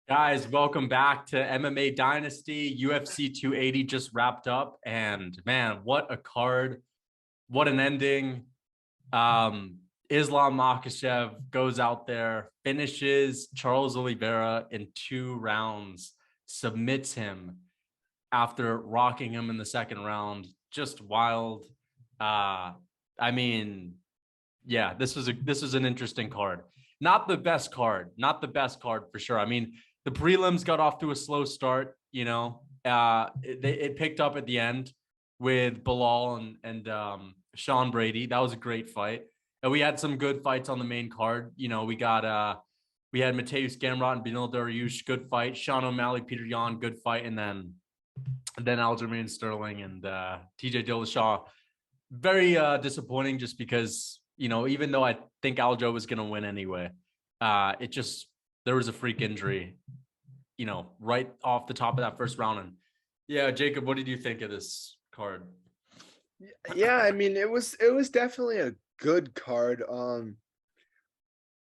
Guys, welcome back to MMA Dynasty. UFC 280 just wrapped up, and man, what a card! What an ending! Islam Makhachev goes out there, finishes Charles Oliveira in 2 rounds, submits him after rocking him in the second round. Just wild. I mean, yeah, this was an interesting card. Not the best card, not the best card for sure. I mean, the prelims got off to a slow start. It picked up at the end with Bilal and Sean Brady. That was a great fight. And we had some good fights on the main card. We had Mateus Gamrot and Beneil Dariush, good fight. Sean O'Malley, Petr Yan, good fight, and then Aljamain Sterling and TJ Dillashaw. Very disappointing, just because even though I think Aljo was going to win anyway, there was a freak injury, right off the top of that first round. And yeah, Jacob, what did you think of this card? Yeah, I mean, it was definitely a good card,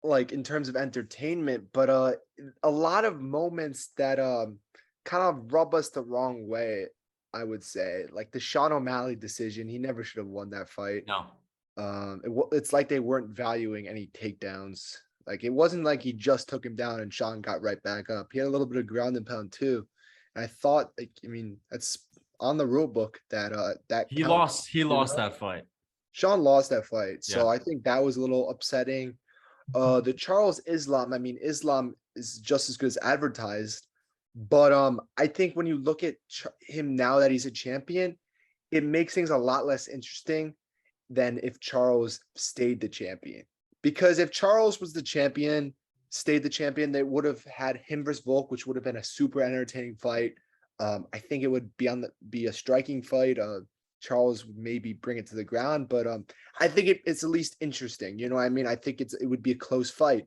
like in terms of entertainment, but a lot of moments that kind of rub us the wrong way, I would say. Like the Sean O'Malley decision, he never should have won that fight. No. It's like they weren't valuing any takedowns. Like it wasn't like he just took him down and Sean got right back up. He had a little bit of ground and pound too. And I thought, that's on the rule book that he lost that fight. Sean lost that fight. So yeah. I think that was a little upsetting. The Charles Islam, Islam is just as good as advertised. But I think when you look at him now that he's a champion, it makes things a lot less interesting than if Charles stayed the champion. Because if Charles was the champion, stayed the champion, they would have had him versus Volk, which would have been a super entertaining fight. I think it would be a striking fight. Charles would maybe bring it to the ground, but I think it's at least interesting. You know what I mean? I think it would be a close fight.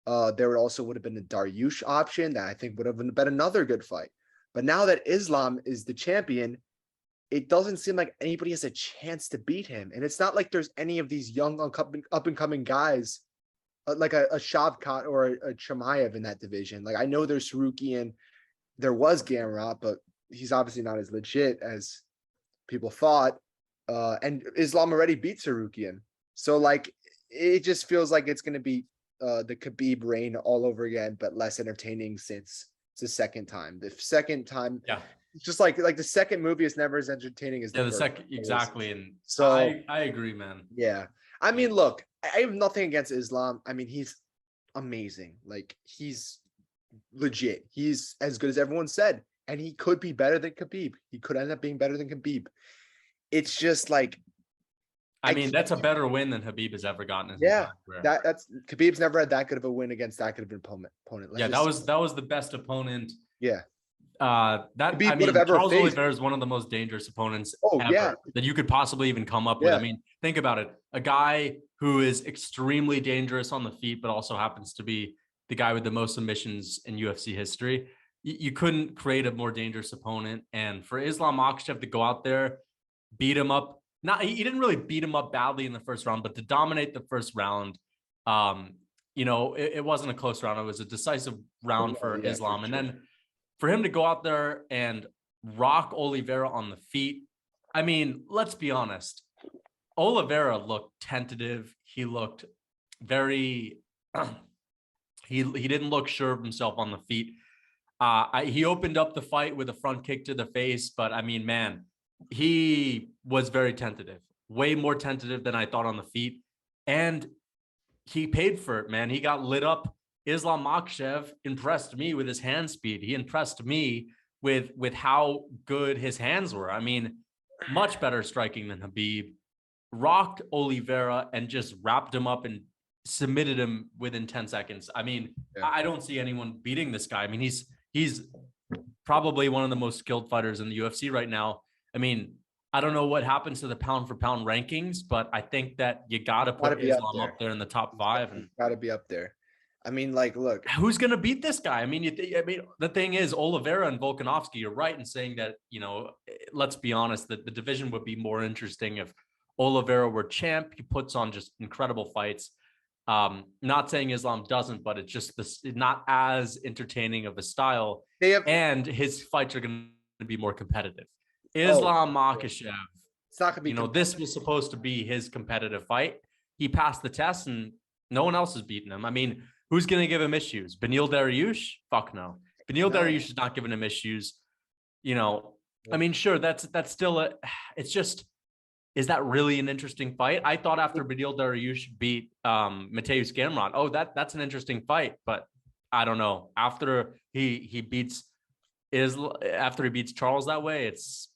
There would have been a Dariush option that I think would have been another good fight. But now that Islam is the champion, it doesn't seem like anybody has a chance to beat him. And it's not like there's any of these young up-and-coming guys like a Shavkat or a Chimaev in that division. Like I know there's Sarukian, there was Gamrot, but he's obviously not as legit as people thought. And Islam already beat Sarukian. So like it just feels like it's going to be the Khabib reign all over again, but less entertaining since it's the second time. The second time, yeah. Just like the second movie is never as entertaining as the second. Exactly. And so I agree, man. Yeah. I mean, look, I have nothing against Islam. I mean, he's amazing. Like he's legit. He's as good as everyone said. And he could be better than Khabib. He could end up being better than Khabib. It's just like, I mean, that's a better win than Khabib has ever gotten. That's Khabib's never had that good of a win against that good of an opponent. That was the best opponent. Yeah. Charles Oliveira is one of the most dangerous opponents that you could possibly even come up with. I mean, think about it. A guy who is extremely dangerous on the feet, but also happens to be the guy with the most submissions in UFC history. You couldn't create a more dangerous opponent. And for Islam Makhachev to go out there, beat him up. He didn't really beat him up badly in the first round, but to dominate the first round, it wasn't a close round. It was a decisive round for Islam. And then for him to go out there and rock Oliveira on the feet, I mean, let's be honest. Oliveira looked tentative. He looked very he didn't look sure of himself on the feet. He opened up the fight with a front kick to the face, but I mean, man, he was very tentative, way more tentative than I thought on the feet. And he paid for it, man. He got lit up. Islam Makhachev impressed me with his hand speed. He impressed me with how good his hands were. I mean, much better striking than Khabib. Rocked Oliveira and just wrapped him up and submitted him within 10 seconds. I mean, I don't see anyone beating this guy. I mean, he's probably one of the most skilled fighters in the UFC right now. I mean, I don't know what happens to the pound for pound rankings, but I think that you got to put Islam up there in the top 5. And got to be up there. I mean, like, look, who's going to beat this guy? I mean, the thing is, Oliveira and Volkanovski, you're right in saying that, let's be honest, that the division would be more interesting if Oliveira were champ. He puts on just incredible fights. Not saying Islam doesn't, but it's just this not as entertaining of a style. And his fights are going to be more competitive. Islam Makhachev, it's not going to be. This was supposed to be his competitive fight. He passed the test, and no one else has beaten him. I mean, who's going to give him issues? Beneil Dariush? Fuck no. Beneil Dariush is not giving him issues. I mean, sure, that's still it's just, is that really an interesting fight? I thought after Beneil Dariush beat Mateusz Gamrot, that's an interesting fight, but I don't know. After he beats Charles that way, it's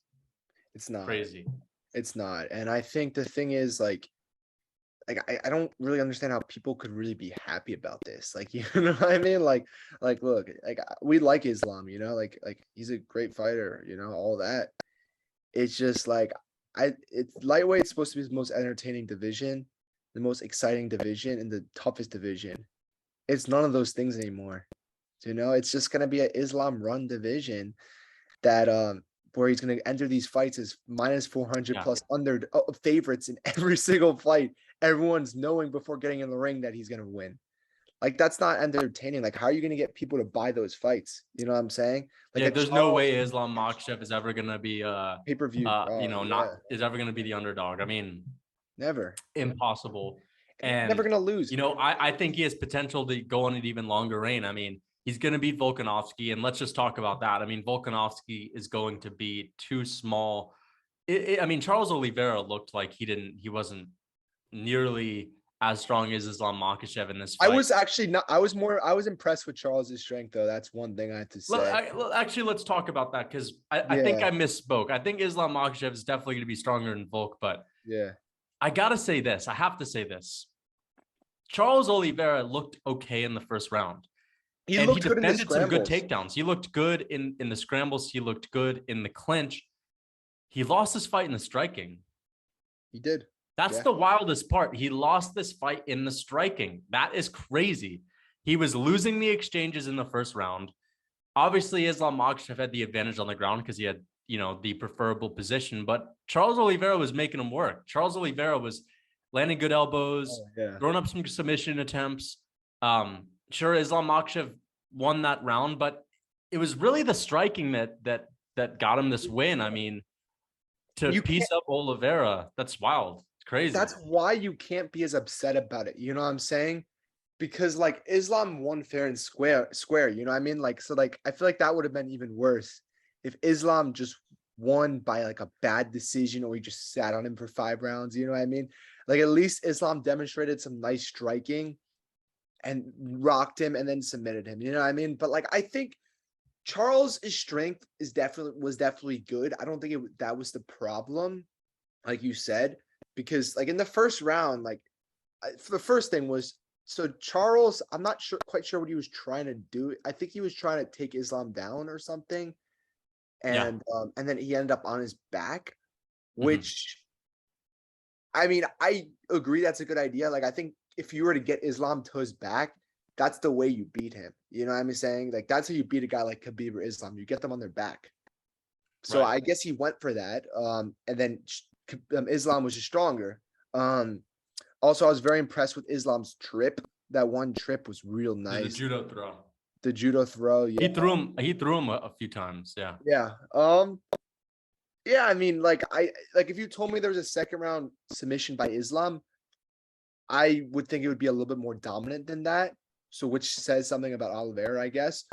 not crazy. It's not. And I think the thing is, like I don't really understand how people could really be happy about this. Like, you know what I mean? Like look, like we like Islam, like he's a great fighter, all that. It's just like it's lightweight supposed to be the most entertaining division, the most exciting division, and the toughest division. It's none of those things anymore. It's just gonna be an Islam run division that where he's gonna enter these fights as minus 400 plus under favorites in every single fight. Everyone's knowing before getting in the ring that he's gonna win. Like, that's not entertaining. Like, how are you gonna get people to buy those fights? You know what I'm saying? Like, there's no way Islam Makhachev is ever gonna be pay-per-view. Is ever gonna be the underdog. I mean, never. Impossible. And never gonna lose. I think he has potential to go on an even longer reign. I mean, he's going to beat Volkanovski, and let's just talk about that. I mean, Volkanovski is going to be too small. I mean, Charles Oliveira looked like he wasn't nearly as strong as Islam Makhachev in this fight. I was actually not. I was impressed with Charles's strength, though. That's one thing I have to say. Actually, let's talk about that, because I think I misspoke. I think Islam Makhachev is definitely going to be stronger than Volk, but I gotta say this. I have to say this. Charles Oliveira looked okay in the first round. He defended some good takedowns. He looked good in the scrambles. He looked good in the clinch. He lost this fight in the striking. He did. That's the wildest part. He lost this fight in the striking. That is crazy. He was losing the exchanges in the first round. Obviously, Islam Makhachev had the advantage on the ground because he had, the preferable position. But Charles Oliveira was making him work. Charles Oliveira was landing good elbows, throwing up some submission attempts. Sure, Islam Makhachev won that round, but it was really the striking that got him this win. I mean, to piece up Oliveira, that's wild. It's crazy. That's why you can't be as upset about it. You know what I'm saying? Because, like, Islam won fair and square, you know what I mean? Like, so, like, I feel like that would have been even worse if Islam just won by, like, a bad decision, or he just sat on him for 5 rounds. You know what I mean? Like, at least Islam demonstrated some nice striking and rocked him and then submitted him. You know what I mean? But, like, I think Charles' strength was definitely good. I don't think that was the problem, like you said, because, like, in the first round, like, the first thing was, so Charles, I'm not quite sure what he was trying to do. I think he was trying to take Islam down or something, and then he ended up on his back, which, I mean, I agree that's a good idea. Like, I think if you were to get Islam to his back, that's the way you beat him. You know what I'm saying? Like, that's how you beat a guy like Khabib or Islam. You get them on their back. So I guess he went for that. And then Islam was just stronger. Also, I was very impressed with Islam's trip. That one trip was real nice. The judo throw. Yeah. He threw him a few times. Yeah. Yeah. Yeah, I mean, if you told me there was a second round submission by Islam, I would think it would be a little bit more dominant than that. So, which says something about Oliveira, I guess.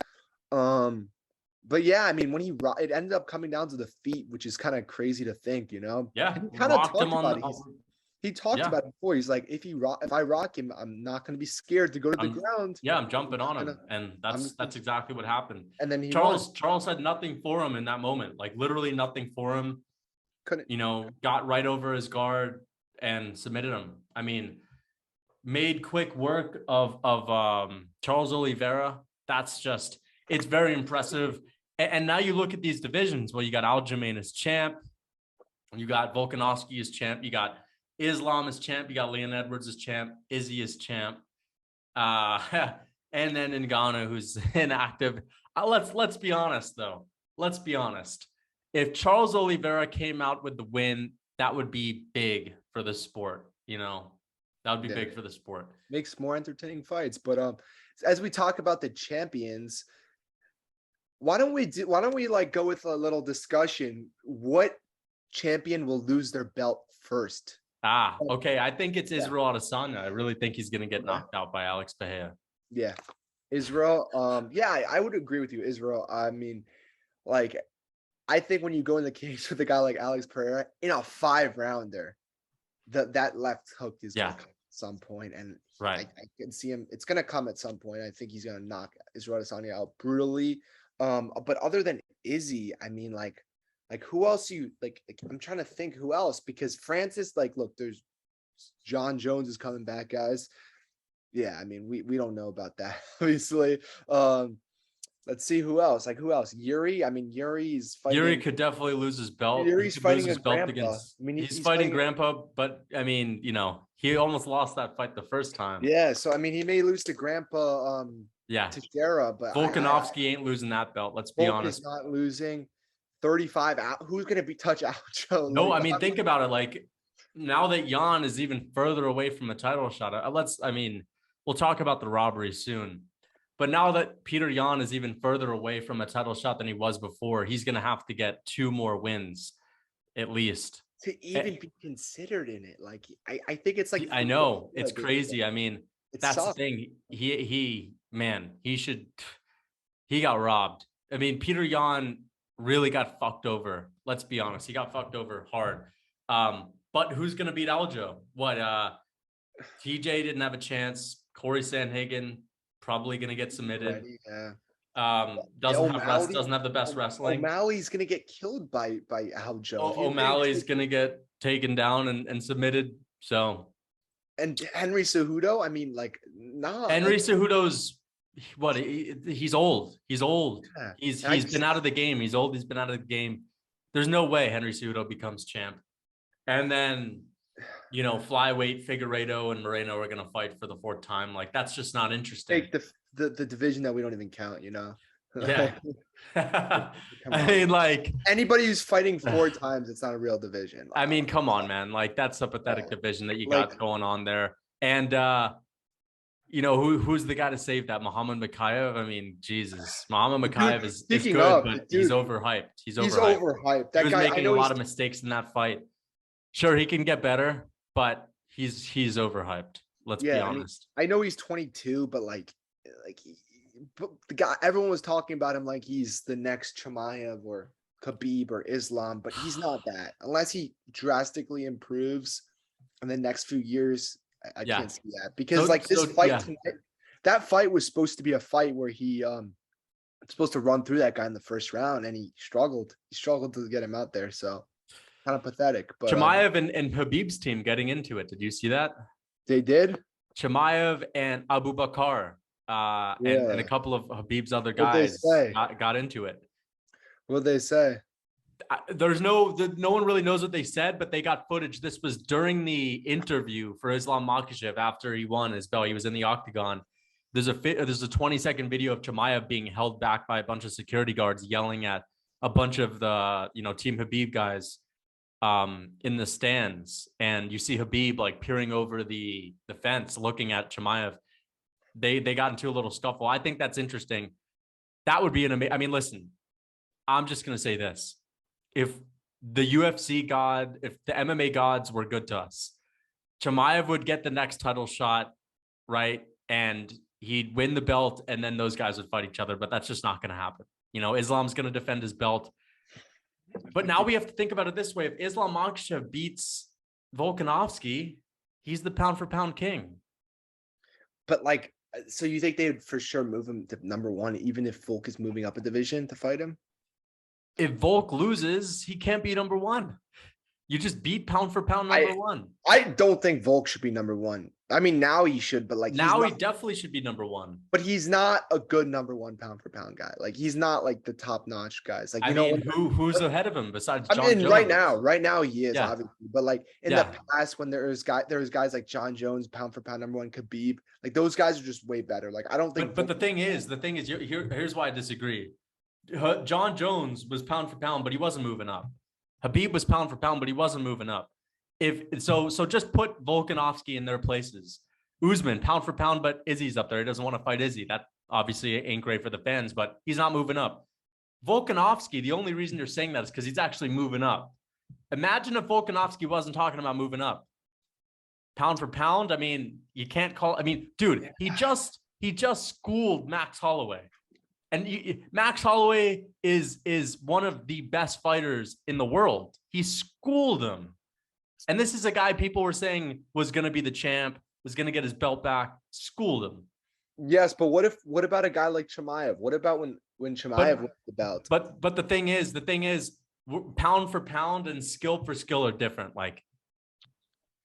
But yeah, I mean, when it ended up coming down to the feet, which is kind of crazy to think, Yeah, he kind of talked about it. He talked about it before. He's like, if I rock him, I'm not going to be scared to go to the ground. Yeah, I'm jumping on him, and that's exactly what happened. And then Charles had nothing for him in that moment, like literally nothing for him. Got right over his guard and submitted him. I mean, made quick work of Charles Oliveira. It's very impressive. And now you look at these divisions. Well, you got Aljamain as champ, you got Volkanovski as champ, you got Islam as champ, you got Leon Edwards as champ, Izzy as champ, and then Ngannou, who's inactive. Let's be honest, though. Let's be honest. If Charles Oliveira came out with the win, that would be big for the sport. That would be big for the sport. Makes more entertaining fights. But as we talk about the champions, why don't we like go with a little discussion? What champion will lose their belt first? Okay. I think it's Israel Adesanya. I really think he's going to get knocked out by Alex Pereira. Yeah. Israel. I would agree with you, Israel. I mean, like, I think when you go in the cage with a guy like Alex Pereira in a 5-rounder, that left hook is going to come at some point, and I can see him. It's going to come at some point. I think he's going to knock Israel Adesanya out brutally. But other than Izzy, I mean, like who else you like? I'm trying to think who else, because Francis, like, look, there's John Jones is coming back, guys. Yeah, I mean, we don't know about that, obviously. Let's see who else. Like, who else? Yuri. I mean, Yuri's fighting. Yuri could definitely lose his belt. Yuri's fighting his belt against. I mean, he's fighting Grandpa, but I mean, he almost lost that fight the first time. Yeah, so I mean, he may lose to Grandpa. Teixeira, but Volkanovski ain't losing that belt. Let's be honest. He's not losing. 35 out. Who's going to be touch Aljo? No, I mean, think about it. Like, now that Yan is even further away from a title shot, we'll talk about the robbery soon. But now that Petr Yan is even further away from a title shot than he was before, he's going to have to get 2 more wins, at least, to even be considered in it. Like, I think it's like, I know it's crazy. I mean, that's sucks. the thing. He got robbed. I mean, Petr Yan really got fucked over. Let's be honest. He got fucked over hard. But who's going to beat Aljo? TJ didn't have a chance. Corey Sandhagen probably going to get submitted. Doesn't have the best wrestling. O'Malley's going to get killed by Aljo. O'Malley's going to get taken down and submitted. So, and Henry Cejudo, I mean, like, Henry Cejudo's he's old. He's old. Yeah. He's been out of the game. He's old. He's been out of the game. There's no way Henry Cejudo becomes champ. And then, flyweight Figueiredo and Moreno are going to fight for the 4th time. Like, that's just not interesting. Take the division that we don't even count, Yeah. I mean, like, anybody who's fighting 4 times, it's not a real division. I mean, come on, man. Like, that's a pathetic division that you got going on there. And, who's the guy to save that? Muhammad Makhachev? I mean, Jesus. Muhammad Makhachev is good, but he's overhyped. He's overhyped. That guy, making a lot of mistakes in that fight. Sure, he can get better, but he's overhyped. Let's be honest. I know he's 22, but but the guy, everyone was talking about him like he's the next Chimaev or Khabib or Islam, but he's not that. Unless he drastically improves in the next few years, I can't see that. Because that fight was supposed to be a fight where he supposed to run through that guy in the first round, and he struggled. He struggled to get him out there, so kind of pathetic. But Chimaev and Khabib's team getting into it. Did you see that? They did. Chimaev and Abu Bakar and a couple of Khabib's other guys got into it. What'd they say? There's no one really knows what they said, but they got footage. This was during the interview for Islam Makhachev after he won his belt. He was in the octagon. There's a 20-second video of Chimaev being held back by a bunch of security guards yelling at a bunch of the Team Khabib guys in the stands, and you see Khabib like peering over the fence looking at Chimaev. They got into a little scuffle. I think that's interesting. That would be an amazing. I mean, listen, I'm just gonna say this: if the UFC if the MMA gods were good to us, Chimaev would get the next title shot, right? And he'd win the belt, and then those guys would fight each other. But that's just not gonna happen. Islam's gonna defend his belt. But now we have to think about it this way: if Islam Makhachev beats Volkanovski, he's the pound for pound king. But so you think they would for sure move him to number 1, even if Volk is moving up a division to fight him? If Volk loses, he can't be number 1. You just beat pound for pound number 1. I don't think Volk should be number 1. I mean, now he should, but now he definitely should be number 1. But he's not a good number 1 pound for pound guy. Like, he's not like the top notch guys. Like, who's ahead of him besides John Jones? Right now he is, obviously. But in the past, when there was guys like John Jones, pound for pound number 1, Khabib, like those guys are just way better. Like, I don't think. But the thing is, here's why I disagree. John Jones was pound for pound, but he wasn't moving up. Khabib was pound for pound, but he wasn't moving up. So just put Volkanovski in their places. Usman, pound for pound, but Izzy's up there. He doesn't want to fight Izzy. That obviously ain't great for the fans, but he's not moving up. Volkanovski, the only reason you're saying that is because he's actually moving up. Imagine if Volkanovski wasn't talking about moving up. Pound for pound, I mean, you can't call. I mean, dude, he just schooled Max Holloway, and Max Holloway is one of the best fighters in the world. He schooled him, and this is a guy people were saying was going to be the champ, was going to get his belt back. Schooled him. Yes, but what about a guy like Chimaev? What about when Chimaev won the belt? But the thing is, pound for pound and skill for skill are different. Like,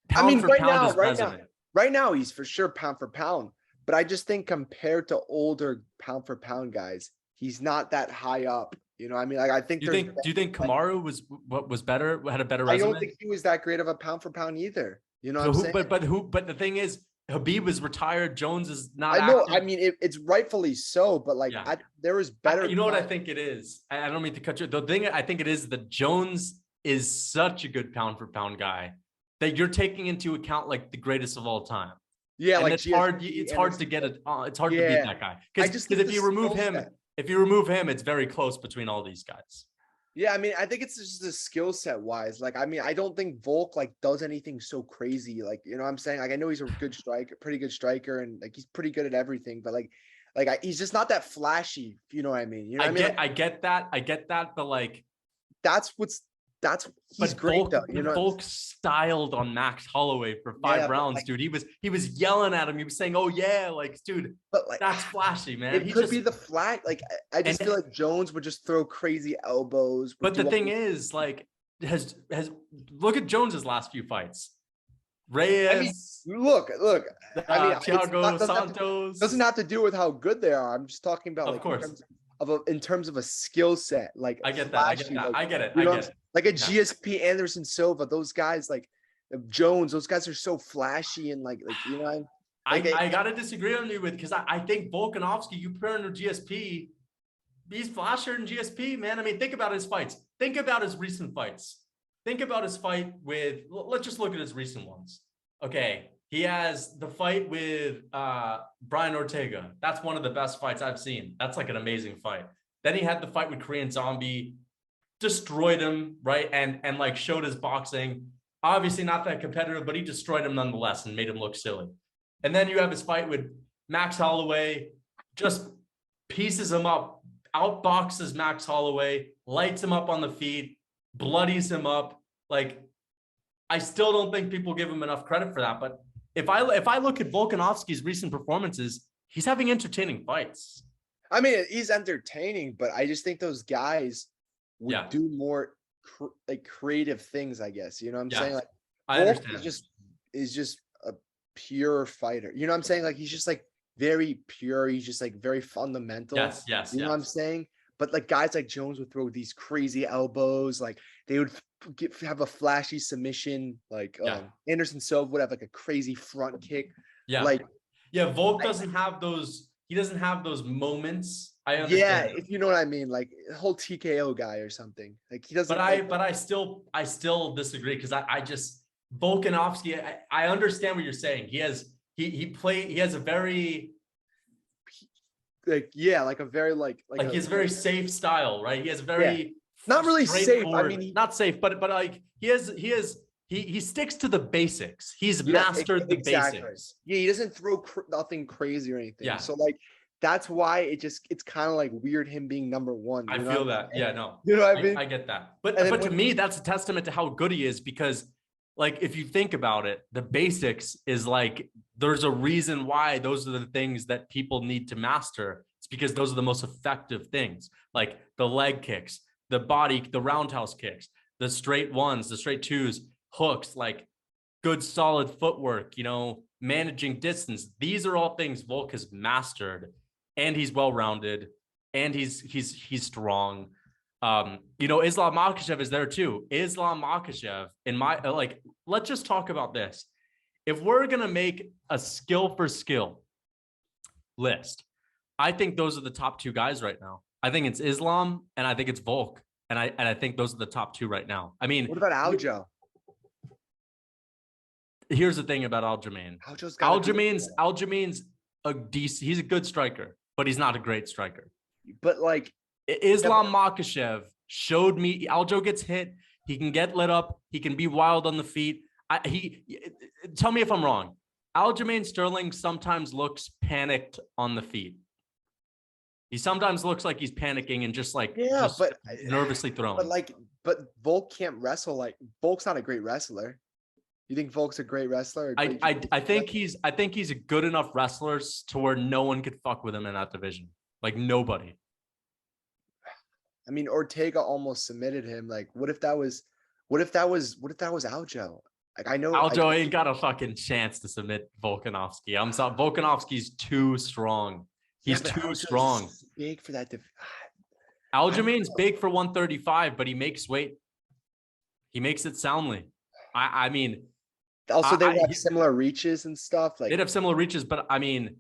pound for pound is president. Right now, he's for sure pound for pound. But I just think compared to older pound for pound guys, he's not that high up. You know, I mean, like I think. Do you think Kamaru was better? Had a better resume? I don't think he was that great of a pound for pound either. You know what I'm saying? But the thing is, Khabib is retired. Jones is not. I know. Active. I mean, it's rightfully so, but like there was better. You know what I think it is? I don't mean to cut you. The thing I think it is that Jones is such a good pound for pound guy that you're taking into account like the greatest of all time. Yeah, and like it's hard. It's hard to get it. It's hard to beat that guy because if you remove him, it's very close between all these guys. Yeah, I mean, I think it's just the skill set wise. Like, I mean, I don't think Volk like does anything so crazy. Like, you know what I'm saying? Like, I know he's a good striker, pretty good striker, and like he's pretty good at everything. But he's just not that flashy. You know what I mean? You know what I mean? I get that. But like, he's great though. You know, Volk styled on Max Holloway for 5 rounds, dude. He was yelling at him. He was saying, "Oh yeah, like, dude, but like that's flashy, man." It could be the flag. Like, I just feel like Jones would just throw crazy elbows. But the thing is, like, has look at Jones's last few fights. Reyes, I mean, look. I mean, Thiago Santos doesn't have to do with how good they are. I'm just talking about, of like, course, in terms of a skill set. Like, I get that. I get it. Like a GSP, Anderson Silva, those guys, like Jones, those guys are so flashy and like you know. I gotta disagree on you with because I think Volkanovski, you put him in GSP, he's flashier than GSP, man. I mean, think about his fights. Think about his recent fights. Think about his fight with. Let's just look at his recent ones. Okay, he has the fight with Brian Ortega. That's one of the best fights I've seen. That's like an amazing fight. Then he had the fight with Korean Zombie. Destroyed him, right? And like showed his boxing. Obviously not that competitive, but he destroyed him nonetheless and made him look silly. And then you have his fight with Max Holloway, just pieces him up, outboxes Max Holloway, lights him up on the feet, bloodies him up. Like, I still don't think people give him enough credit for that. But if I look at Volkanovski's recent performances, he's having entertaining fights. I mean, he's entertaining, but I just think those guys would do more like creative things, I guess. You know what I'm saying? Like, I understand. Is just a pure fighter. You know what I'm saying? Like, he's just like very pure. He's just like very fundamental. Yes. You know what I'm saying? But like guys like Jones would throw these crazy elbows. Like they would have a flashy submission. Like Anderson Silva would have like a crazy front kick. Volk doesn't have those. He doesn't have those moments. I understand. Yeah, if you know what I mean, like a whole TKO guy or something. Like he doesn't. But I still disagree because I just Volkanovski. I understand what you're saying. He has a very like a very he has a very safe style, right? He has a very not really safe. I mean, not safe, but like he sticks to the basics. He's mastered the basics. Yeah, he doesn't throw nothing crazy or anything. Yeah. So like that's why it's kind of like weird him being number one. I feel that. Yeah, no. You know what I mean? I get that. But to me, that's a testament to how good he is because, like, if you think about it, the basics is like there's a reason why those are the things that people need to master. It's because those are the most effective things, like the leg kicks, the roundhouse kicks, the straight ones, the straight twos, hooks, like good solid footwork, you know, managing distance. These are all things Volk has mastered. And he's well-rounded, and he's strong. You know, Islam Makhachev is there too. Islam Makhachev, let's just talk about this. If we're gonna make a skill for skill list, I think those are the top 2 guys right now. I think it's Islam, and I think it's Volk, and I think those are the top 2 right now. I mean, what about Aljo? here's the thing about Aljamain. Aljamain's a decent. He's a good striker, but he's not a great striker. But like Islam Makhachev showed me, Aljo gets hit. He can get lit up. He can be wild on the feet. Tell me if I'm wrong. Aljamain Sterling sometimes looks panicked on the feet. He sometimes looks like he's panicking and just like nervously throwing. But Volk can't wrestle. Like Volk's not a great wrestler. You think Volk's a great wrestler? I think he's a good enough wrestler to where no one could fuck with him in that division. Like nobody. I mean, Ortega almost submitted him. Like, what if that was Aljo? Like, I know Aljo ain't got a fucking chance to submit Volkanovski. I'm sorry, Volkanovski's too strong. He's too strong. Big for that. Aljamain's big for 135, but he makes weight. He makes it soundly. I mean, also they have similar reaches and stuff. Like they'd have similar reaches, but I mean,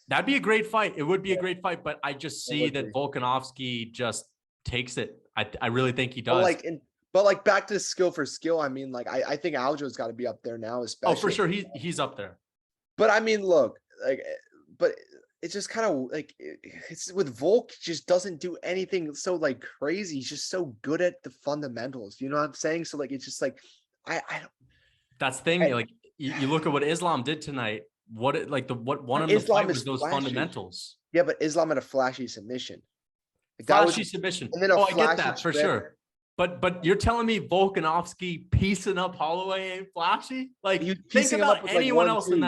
that'd be a great fight. It would be a great fight, but I just see that Volkanovski just takes it. I really think he does. But back to skill for skill. I mean, like I think Aljo's got to be up there now, especially. Oh, for sure, he's up there. But I mean, look, but it's just kind of like it's with Volk. He just doesn't do anything so like crazy. He's just so good at the fundamentals. You know what I'm saying? So like it's just like I don't. That's the thing. Like you look at what Islam did tonight. What one of the fight was those fundamentals. Yeah, but Islam had a flashy submission. Submission. And then I get that for sure. But you're telling me Volkanovski piecing up Holloway ain't flashy? Like think about anyone else in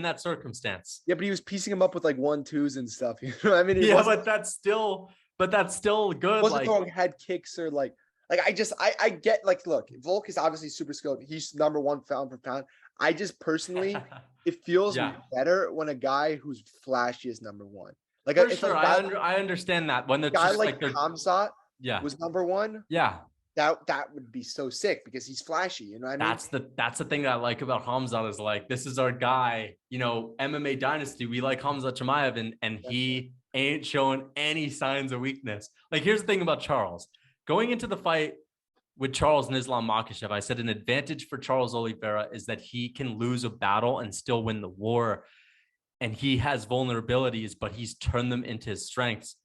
that circumstance. Yeah, but he was piecing him up with like 1-2s and stuff. You know what I mean? But that's still good. He wasn't throwing head kicks or like I get like, look, Volk is obviously super skilled. He's number one pound for pound. I just personally, it feels better when a guy who's flashy is number one. Like for sure, I understand that when the guy like Khamzat was number one. Yeah. That would be so sick because he's flashy, you know what I mean? That's the thing that I like about Khamzat is like, this is our guy, you know, MMA Dynasty. We like Khamzat Chimaev and he ain't showing any signs of weakness. Like, here's the thing about Charles. Going into the fight with Charles and Islam Makhachev, I said an advantage for Charles Oliveira is that he can lose a battle and still win the war. And he has vulnerabilities, but he's turned them into his strengths.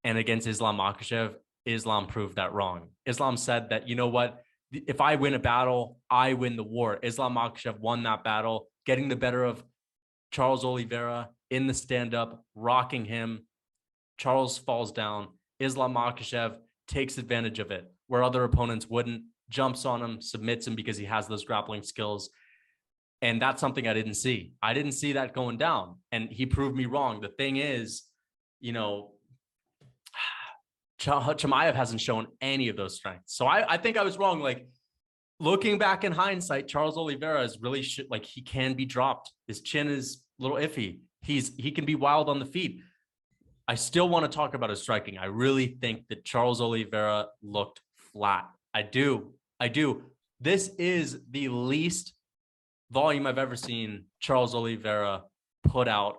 And against Islam Makhachev, Islam proved that wrong. Islam said that, you know what, if I win a battle, I win the war. Islam Makhachev won that battle, getting the better of Charles Oliveira in the stand-up, rocking him. Charles falls down. Islam Makhachev takes advantage of it, where other opponents wouldn't, jumps on him, submits him because he has those grappling skills. And that's something I didn't see. I didn't see that going down. And he proved me wrong. The thing is, you know, Chimaev hasn't shown any of those strengths. So I think I was wrong. Like, looking back in hindsight, Charles Oliveira is really like, he can be dropped. His chin is a little iffy. He can be wild on the feet. I still want to talk about his striking. I really think that Charles Oliveira looked flat. I do. This is the least volume I've ever seen Charles Oliveira put out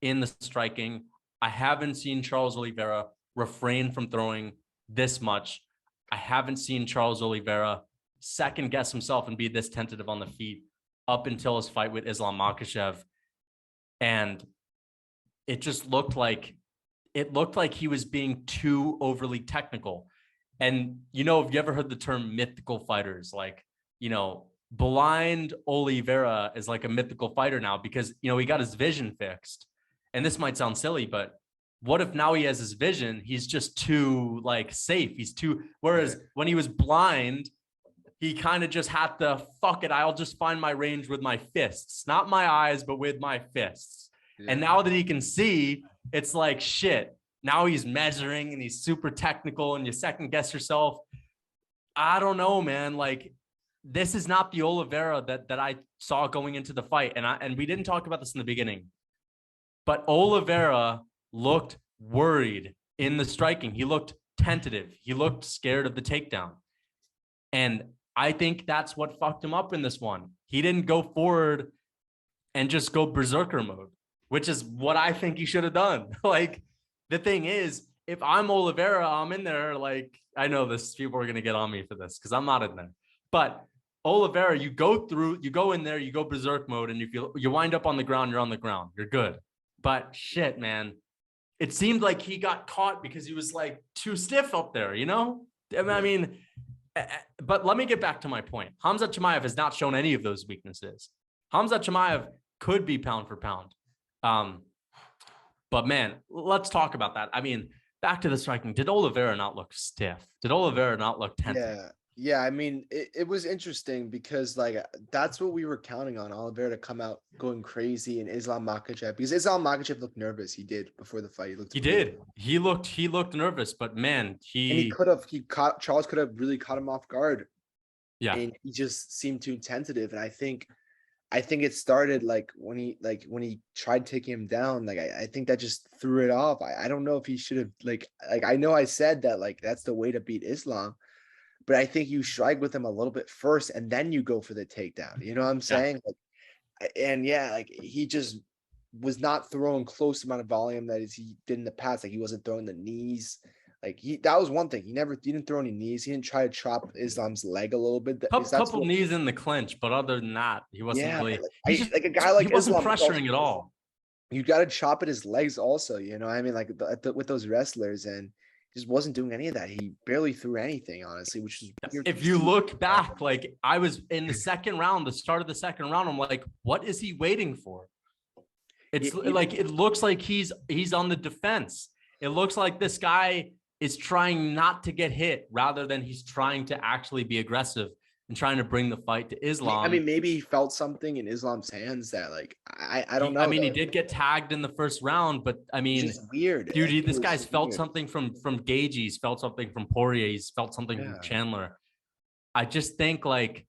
in the striking. I haven't seen Charles Oliveira refrain from throwing this much. I haven't seen Charles Oliveira second guess himself and be this tentative on the feet up until his fight with Islam Makhachev. And it just looked like he was being too overly technical. And, you know, have you ever heard the term mythical fighters? Like, you know, blind Oliveira is like a mythical fighter now because, you know, he got his vision fixed. And this might sound silly, but what if now he has his vision? He's just too like safe. Whereas when he was blind, he kind of just had to, fuck it, I'll just find my range with my fists, not my eyes, but with my fists. Yeah. And now that he can see, it's like, shit, now he's measuring and he's super technical and you second guess yourself. I don't know, man. Like, this is not the Oliveira that I saw going into the fight. And we didn't talk about this in the beginning, but Oliveira looked worried in the striking. He looked tentative. He looked scared of the takedown. And I think that's what fucked him up in this one. He didn't go forward and just go berserker mode, which is what I think he should have done. Like, the thing is, if I'm Oliveira, I'm in there. Like, I know this, people are going to get on me for this because I'm not in there. But Oliveira, you go in there, you go berserk mode, and you wind up on the ground, you're on the ground, you're good. But shit, man, it seemed like he got caught because he was like too stiff up there, you know? I mean, but let me get back to my point. Khamzat Chimaev has not shown any of those weaknesses. Khamzat Chimaev could be pound for pound. But man, let's talk about that. I mean, back to the striking. Did Oliveira not look stiff? Did Oliveira not look tense? Yeah. I mean, it was interesting because like that's what we were counting on, Oliveira to come out going crazy, and Islam Makhachev, because Islam Makhachev looked nervous. He did before the fight. He looked nervous, but man, Charles could have really caught him off guard. Yeah, and he just seemed too tentative, and I think it started like when he tried taking him down. Like I think that just threw it off. I don't know if he should have like I know I said that like that's the way to beat Islam, but I think you strike with him a little bit first and then you go for the takedown. You know what I'm saying? Like he just was not throwing close amount of volume that he did in the past. Like he wasn't throwing the knees. Like that was one thing. He didn't throw any knees. He didn't try to chop Islam's leg a little bit. Couple knees in the clinch, but other than that, he wasn't really. Like a guy like he wasn't Islam pressuring at all. You got to chop at his legs also. You know, I mean, like with those wrestlers, and he just wasn't doing any of that. He barely threw anything, honestly, which is weird. If you look back, like I was in the second round, the start of the second round, I'm like, what is he waiting for? It's like it looks like he's on the defense. It looks like this guy is trying not to get hit rather than he's trying to actually be aggressive and trying to bring the fight to Islam. I mean, maybe he felt something in Islam's hands that like, I don't know. I mean, he did get tagged in the first round, but I mean, it's weird. Dude, this guy's felt something from Gagey. He's felt something from Poirier. He's felt something from Chandler. I just think like,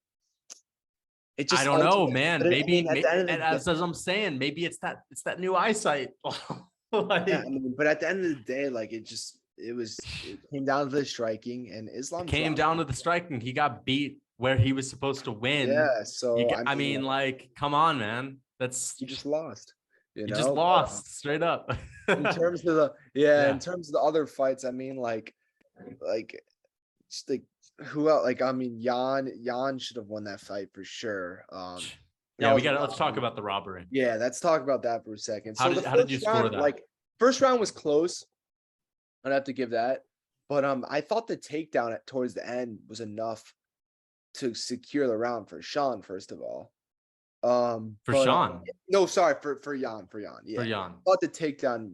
I don't know, man. Maybe as I'm saying, maybe it's that new eyesight. But at the end of the day, like it came down to the striking, and Islam came down to the striking. He got beat where he was supposed to win. Yeah, so I mean, like, come on, man. You just lost. You just lost straight up. In terms of in terms of the other fights, I mean, like just like who else? Like, I mean, Yan should have won that fight for sure. Let's talk about the robbery. Yeah, let's talk about that for a second. How did you score that? Like, first round was close. I'd have to give that. But I thought the takedown towards the end was enough to secure the round for Sean, first of all. Sean? No, sorry, for Yan. Yeah. For Yan. I thought the takedown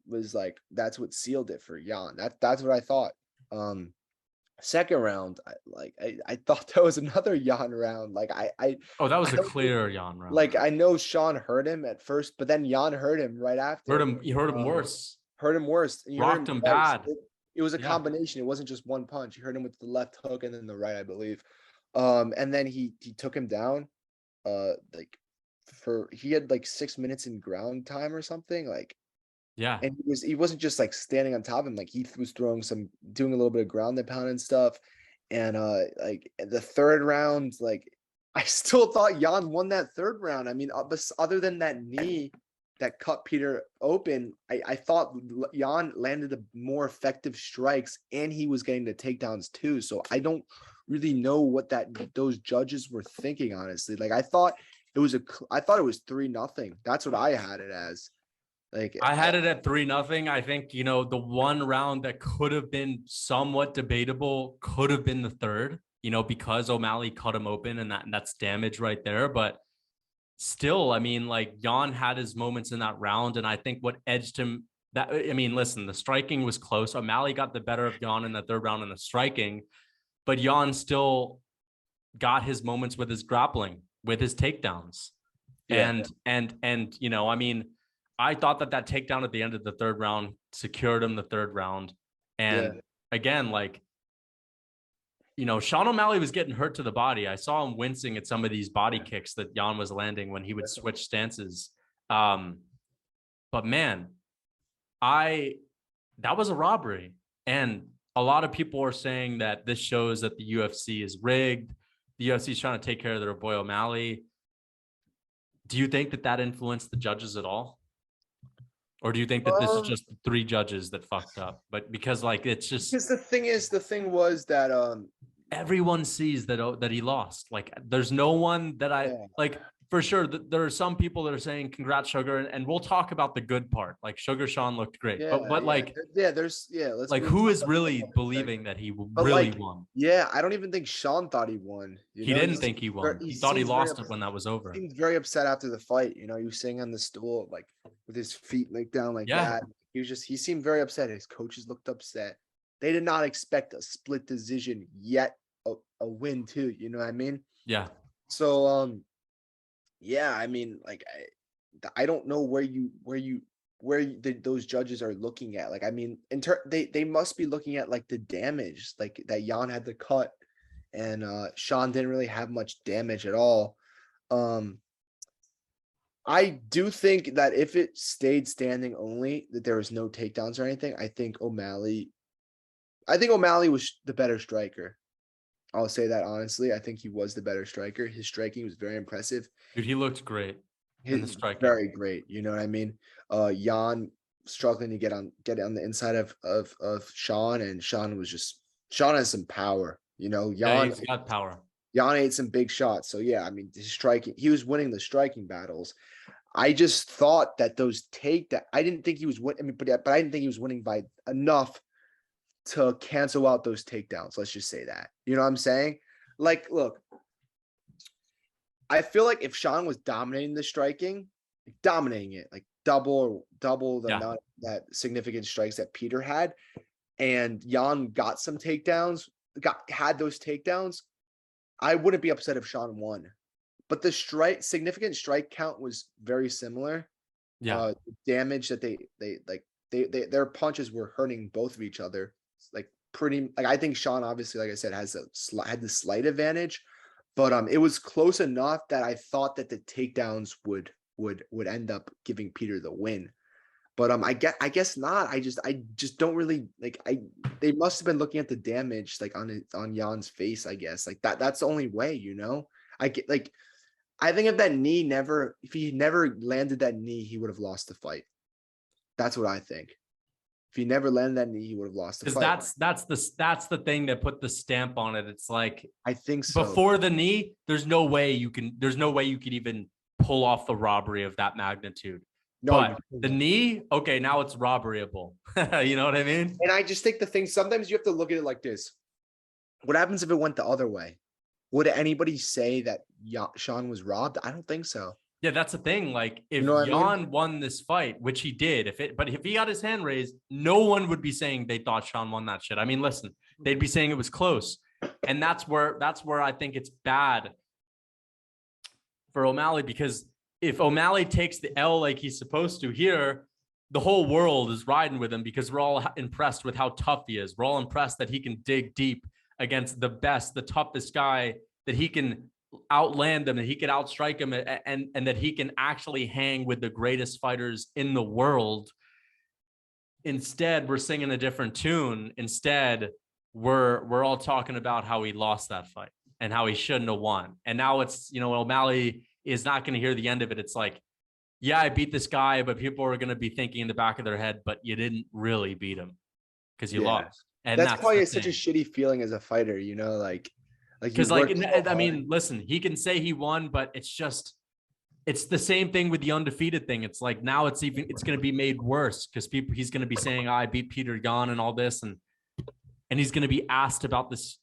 was like that's what sealed it for Yan. That's what I thought. Second round, I thought that was another Yan round. Like that was a clear Yan round. Like I know Sean hurt him at first, but then Yan hurt him right after. He hurt him worse. Hurt him worse. Rocked him bad. It was a combination. It wasn't just one punch. He hurt him with the left hook and then the right, I believe. And then he took him down. He had like 6 minutes in ground time or something. Like, yeah. And he wasn't just like standing on top of him. Like he was doing a little bit of ground and pound and stuff. And like the third round, like I still thought Yan won that third round. I mean, other than that knee that cut Peter open, I thought Yan landed the more effective strikes, and he was getting the takedowns too. So I don't really know what those judges were thinking, honestly. Like I thought it was 3-0. That's what I had it as. Like I had it at 3-0. I think, the one round that could have been somewhat debatable could have been the third, because O'Malley cut him open, and that's damage right there. But still, I mean, like Yan had his moments in that round, and I think what edged him listen, the striking was close. O'Malley got the better of Yan in the third round in the striking, but Yan still got his moments with his grappling, with his takedowns. Yeah. And I mean, I thought that takedown at the end of the third round secured him the third round. And again, like, Sean O'Malley was getting hurt to the body. I saw him wincing at some of these body kicks that Yan was landing when he would switch stances. But man, that was a robbery. And a lot of people are saying that this shows that the UFC is rigged. The UFC is trying to take care of their boy O'Malley. Do you think that influenced the judges at all? Or do you think that this is just the 3 judges that fucked up? But because like it's just because the thing was that everyone sees that he lost. Like, there's no one that like, for sure. There are some people that are saying congrats, Sugar, and we'll talk about the good part. Like, Sugar Sean looked great, but like, let's like, who is really believing that he really won? Yeah, I don't even think Sean thought he won. He didn't think he won. He thought he lost it when that was over. He seemed very upset after the fight. You know, he was sitting on the stool like with his feet like down like that. He seemed very upset. His coaches looked upset. They did not expect a split decision, yet a win too. You know what I mean? Yeah. So yeah, I mean, like, I don't know where those judges are looking at. Like, I mean, they must be looking at like the damage, like that Yan had the cut, and Sean didn't really have much damage at all. I do think that if it stayed standing only, that there was no takedowns or anything, I think O'Malley was the better striker. I'll say that honestly. I think he was the better striker. His striking was very impressive. Dude, he looked great in the striking. Very great. You know what I mean? Yan struggling to get on the inside of Sean, and Sean has some power. You know, he's got power. Yan ate some big shots. So yeah, I mean, his striking, he was winning the striking battles. I just thought that I didn't think he was winning. I mean, but I didn't think he was winning by enough to cancel out those takedowns. Let's just say that. You know what I'm saying? Like, look, I feel like if Sean was dominating the striking, dominating it, like double the amount that significant strikes that Peter had, and Yan got some takedowns, had those takedowns, I wouldn't be upset if Sean won. But the significant strike count was very similar. Yeah. Damage that their punches were hurting both of each other. Like, pretty, like, I think Sean, obviously, like I said, had the slight advantage, but it was close enough that I thought that the takedowns would end up giving Peter the win. But I guess not. I just don't really like. They must have been looking at the damage like on Jan's face. I guess like that's the only way. You know, I think if he never landed that knee, he would have lost the fight. That's what I think. If he never landed that knee, he would have lost the fight. Because that's the thing that put the stamp on it. It's like, I think so. Before the knee, there's no way you could even pull off the robbery of that magnitude. No, but the knee, okay, now it's robberyable. You know what I mean? And I just think sometimes you have to look at it like this. What happens if it went the other way? Would anybody say that Sean was robbed? I don't think so. Yeah, that's the thing. Like, if Yan won this fight, which he did, but if he got his hand raised, no one would be saying they thought Sean won that shit. I mean, listen, they'd be saying it was close. And that's where I think it's bad for O'Malley, because if O'Malley takes the L like he's supposed to here, the whole world is riding with him because we're all impressed with how tough he is. We're all impressed that he can dig deep against the best, the toughest guy, that he can outland them, that he can outstrike him, and that he can actually hang with the greatest fighters in the world. Instead, we're singing a different tune. Instead, we're all talking about how he lost that fight and how he shouldn't have won. And now it's, O'Malley is not going to hear the end of it. It's like, yeah, I beat this guy, but people are going to be thinking in the back of their head, but you didn't really beat him because you lost. And that's probably such a shitty feeling as a fighter, because I mean, listen, he can say he won, but it's the same thing with the undefeated thing. It's like, now it's going to be made worse because he's going to be saying, I beat Petr Yan and all this. And he's going to be asked about this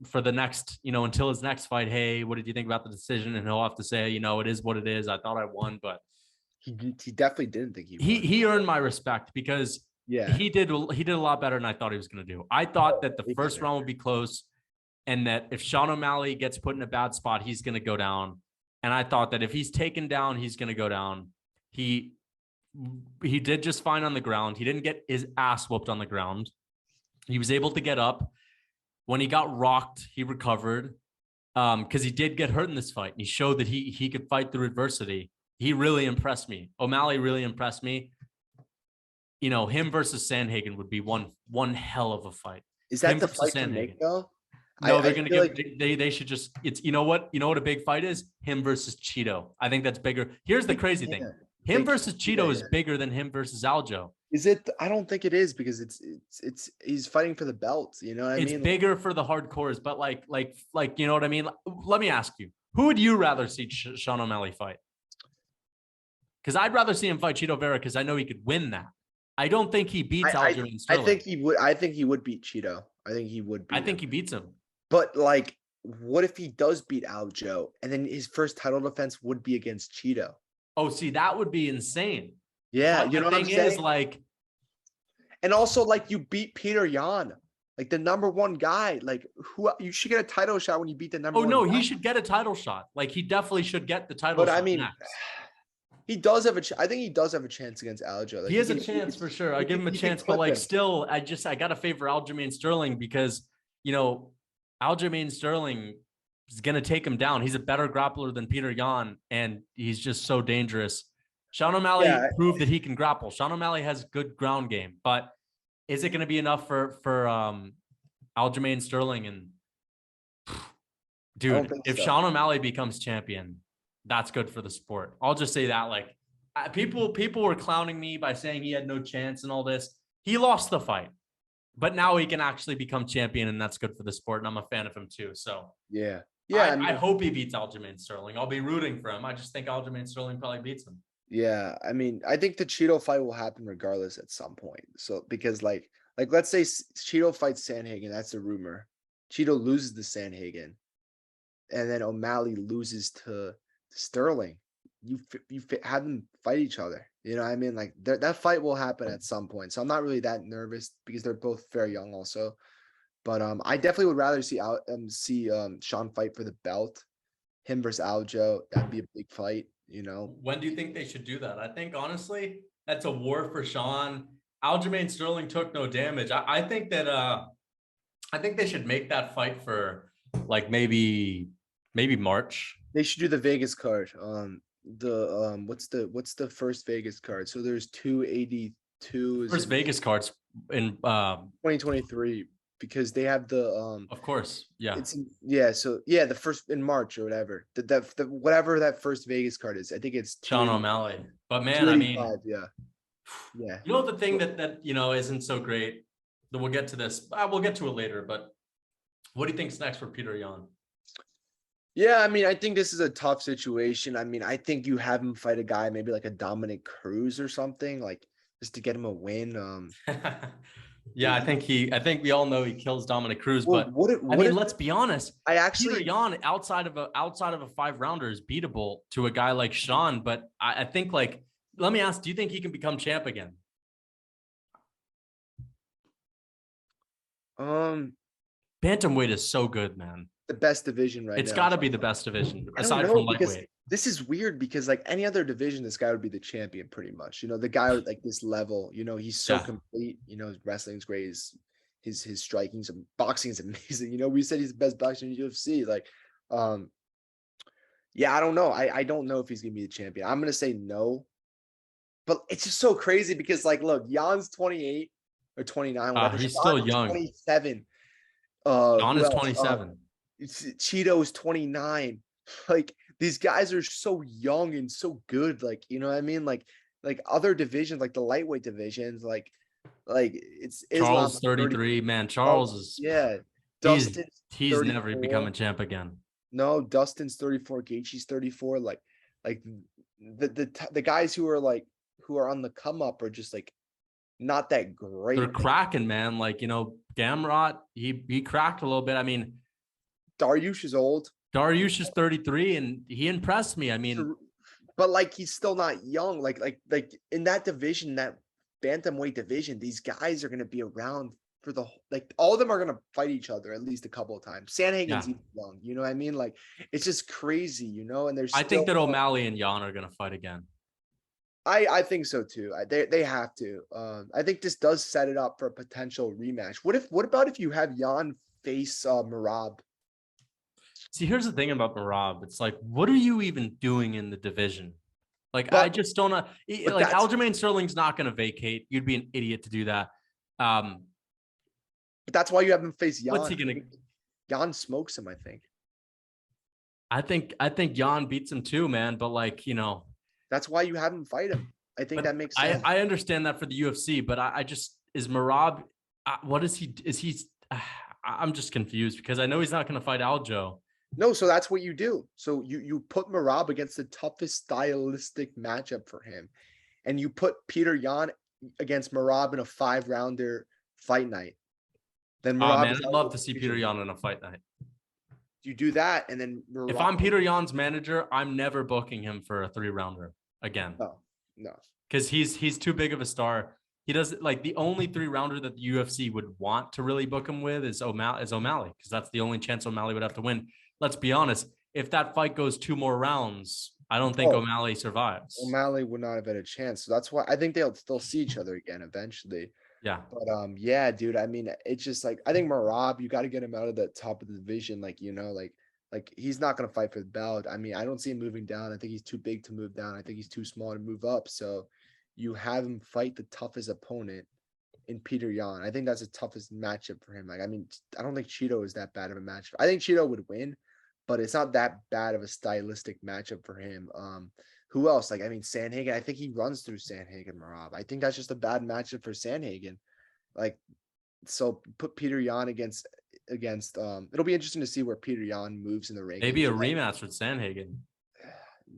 for the next, until his next fight. Hey, what did you think about the decision? And he'll have to say, it is what it is. I thought I won, but he definitely didn't think he won. He earned my respect because he did a lot better than I thought he was going to do. I thought that the first round would be close, and that if Sean O'Malley gets put in a bad spot, he's going to go down. And I thought that if he's taken down, he's going to go down. He did just fine on the ground. He didn't get his ass whooped on the ground. He was able to get up. When he got rocked, he recovered because he did get hurt in this fight. He showed that he could fight through adversity. He really impressed me. O'Malley really impressed me. Him versus Sandhagen would be one hell of a fight. Is that the fight to make though? No, they're going to give. They should just. It's what a big fight is. Him versus Cheeto. I think that's bigger. Here's the crazy thing. Him versus Cheeto is bigger than him versus Aljo. Is it? I don't think it is because it's he's fighting for the belt. You know what I mean? It's bigger for the hardcores, but like you know what I mean? Let me ask you, who would you rather see Sean O'Malley fight? Because I'd rather see him fight Cheeto Vera because I know he could win that. I don't think he beats Aljamain Sterling. I think he would. I think he would beat Cheeto. I think he would beat. I think he beats him. But like, what if he does beat Aljo, and then his first title defense would be against Cheeto? Oh, see, that would be insane. Yeah, but you know what I'm saying? Is like, and also like you beat Petr Yan, like the #1 guy. Like who you should get a title shot when you beat the #1. Oh no, he should get a title shot. Like he definitely should get the title. But shot I mean. Next. He does have I think he does have a chance against Aljo. Like, he has a chance for sure. I give him a chance, but like still, I gotta favor Aljamain Sterling because Aljamain Sterling is gonna take him down. He's a better grappler than Petr Yan, and he's just so dangerous. Sean O'Malley proved that he can grapple. Sean O'Malley has good ground game, but is it gonna be enough for Aljamain Sterling? And dude, if Sean O'Malley becomes champion, that's good for the sport. I'll just say that. Like people were clowning me by saying he had no chance and all this. He lost the fight, but now he can actually become champion, and that's good for the sport. And I'm a fan of him too. So yeah. I hope he beats Aljamain Sterling. I'll be rooting for him. I just think Aljamain Sterling probably beats him. Yeah, I mean, I think the Cheeto fight will happen regardless at some point. So because like let's say Cheeto fights Sandhagen, that's a rumor. Cheeto loses to Sandhagen, and then O'Malley loses to Sterling. You have them fight each other. You know what I mean? Like that fight will happen at some point. So I'm not really that nervous because they're both very young also. But I definitely would rather see Sean fight for the belt. Him versus Aljo. That'd be a big fight, you know. When do you think they should do that? I think honestly, that's a war for Sean. Aljamain Sterling took no damage. I think that I think they should make that fight for like maybe March. They should do the Vegas card. What's the first Vegas card? So there's 282. First Vegas cards in 2023 because they have the Of course, yeah. The first in March or whatever. The whatever that first Vegas card is. I think it's Sean O'Malley. But man, I mean, yeah. You know the thing that isn't so great. That we'll get to this. We'll get to it later. But what do you think's next for Petr Yan? Yeah, I mean, I think this is a tough situation. I mean, I think you have him fight a guy maybe like a Dominic Cruz or something, like just to get him a win. Yeah, I think we all know he kills Dominic Cruz, but let's be honest. Petr Yan outside of a 5-rounder is beatable to a guy like Sean. But I think let me ask, do you think he can become champ again? Bantamweight is so good, man. The best division right now. It's got to be the best division aside from lightweight. This is weird because like any other division, this guy would be the champion pretty much. You know, the guy at like this level, you know, he's so complete. You know, his wrestling's great. His striking, boxing is amazing. You know, we said he's the best boxer in UFC. Like, yeah, I don't know. I don't know if he's gonna be the champion. I'm gonna say no, but it's just so crazy because like, look, Jan's 28 or 29. Whatever. He's still young. 27. Jan is 27. Cheeto's 29. Like these guys are so young and so good. Like, you know what I mean? Like other divisions, like the lightweight divisions, like it's Charles 33. Man, Charles is he's never become a champ again. No, Dustin's 34, Gaethje's 34. Like the guys who are on the come up are just like not that great. They're cracking, man. Like, you know, Gamrot, he cracked a little bit. I mean, Dariush is old. Dariush is 33 and he impressed me. I mean, but like he's still not young. Like in that division, that bantamweight division, these guys are going to be around for all of them are going to fight each other at least a couple of times. Sandhagen's even young, you know what I mean? Like it's just crazy, you know. And I think that O'Malley and Yan are going to fight again. I think so too. They have to. I think this does set it up for a potential rematch. What about if you have Yan face Merab? See, here's the thing about Merab. It's like, what are you even doing in the division? Like, I just don't know. Like, Aljamain Sterling's not going to vacate. You'd be an idiot to do that. But that's why you have him face Yan. What's he going to? Yan smokes him, I think. I think Yan beats him too, man. But like, you know. That's why you have him fight him. I think that makes sense. I understand that for the UFC, but I just, is Merab, what is he? Is he? I'm just confused because I know he's not going to fight Aljo. No, so that's what you do. So you put Merab against the toughest stylistic matchup for him, and you put Petr Yan against Merab in a 5-rounder fight night. Then Merab, man, I'd love to see Petr Yan in a fight night. You do that, and then Merab, if I'm Petr Yan's manager, I'm never booking him for a 3-rounder again. No, because he's too big of a star. He does, like, the only 3-rounder that the UFC would want to really book him with is O'Malley, because that's the only chance O'Malley would have to win. Let's be honest. If that fight goes 2 more rounds, I don't think O'Malley survives. O'Malley would not have had a chance. So that's why I think they'll still see each other again eventually. Yeah. But yeah, dude. I mean, it's just like, I think Merab, you got to get him out of the top of the division. Like, like he's not going to fight for the belt. I mean, I don't see him moving down. I think he's too big to move down. I think he's too small to move up. So you have him fight the toughest opponent in Petr Yan. I think that's the toughest matchup for him. Like, I mean, I don't think Cheeto is that bad of a matchup. I think Cheeto would win, but it's not that bad of a stylistic matchup for him. Who else? Like, I mean, Sandhagen, I think he runs through Sandhagen, Merab. I think that's just a bad matchup for Sandhagen. Like, so put Petr Yan against it'll be interesting to see where Petr Yan moves in the rankings. Maybe a rematch with Sandhagen.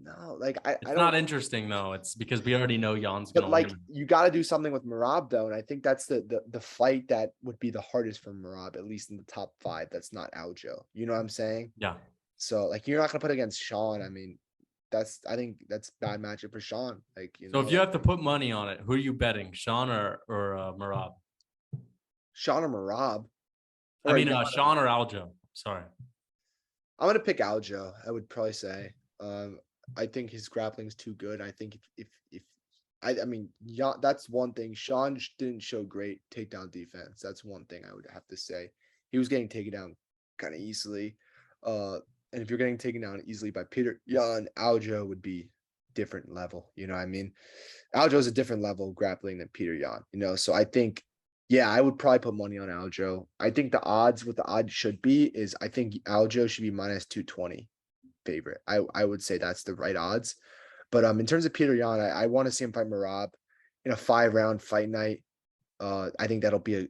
No, like it's not interesting though. It's because we already know Jan's gonna like win. You got to do something with Merab though, and I think that's the fight that would be the hardest for Merab, at least in the top 5. That's not Aljo. You know what I'm saying? Yeah. So like, you're not gonna put against Sean. I mean, I think that's bad matchup for Sean. Like, so if you have to put money on it, who are you betting, Sean or Merab? Sean or Merab? I mean, Sean or Aljo. Sorry. I'm gonna pick Aljo. I would probably say. I think his grappling is too good. I think if I mean, yeah, that's one thing. Sean didn't show great takedown defense. That's one thing I would have to say. He was getting taken down kind of easily. And if you're getting taken down easily by Petr Yan, Aljo would be different level. You know what I mean? Aljo is a different level of grappling than Petr Yan. You know, so I think, yeah, I would probably put money on Aljo. I think the odds, what the odds should be, is I think Aljo should be minus 220 favorite. I would say that's the right odds. But in terms of Petr Yan, I want to see him fight Merab in a 5-round fight night. I think that'll be an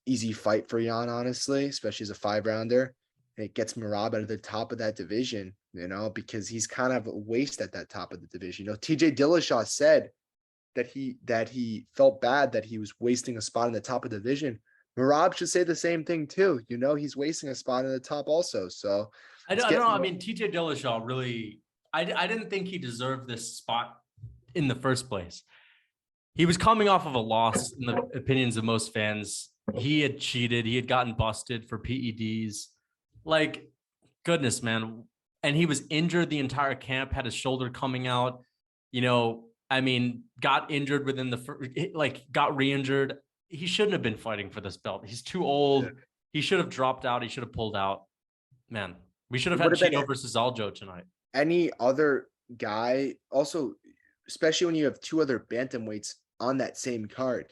easy fight for Yan, honestly, especially as a 5-rounder. And it gets Merab out of the top of that division, you know, because he's kind of a waste at that top of the division. You know, TJ Dillashaw said that he felt bad that he was wasting a spot in the top of the division. Merab should say the same thing too. You know, he's wasting a spot in the top also. So I don't know. I mean, TJ Dillashaw really, I didn't think he deserved this spot in the first place. He was coming off of a loss in the opinions of most fans. He had cheated. He had gotten busted for PEDs. Like, goodness, man. And he was injured the entire camp, had his shoulder coming out. You know, I mean, got injured within got re-injured. He shouldn't have been fighting for this belt. He's too old. Yeah. He should have dropped out. He should have pulled out. Man, we should have had Cheeto versus Aljo tonight. Any other guy, also, especially when you have 2 other bantamweights on that same card,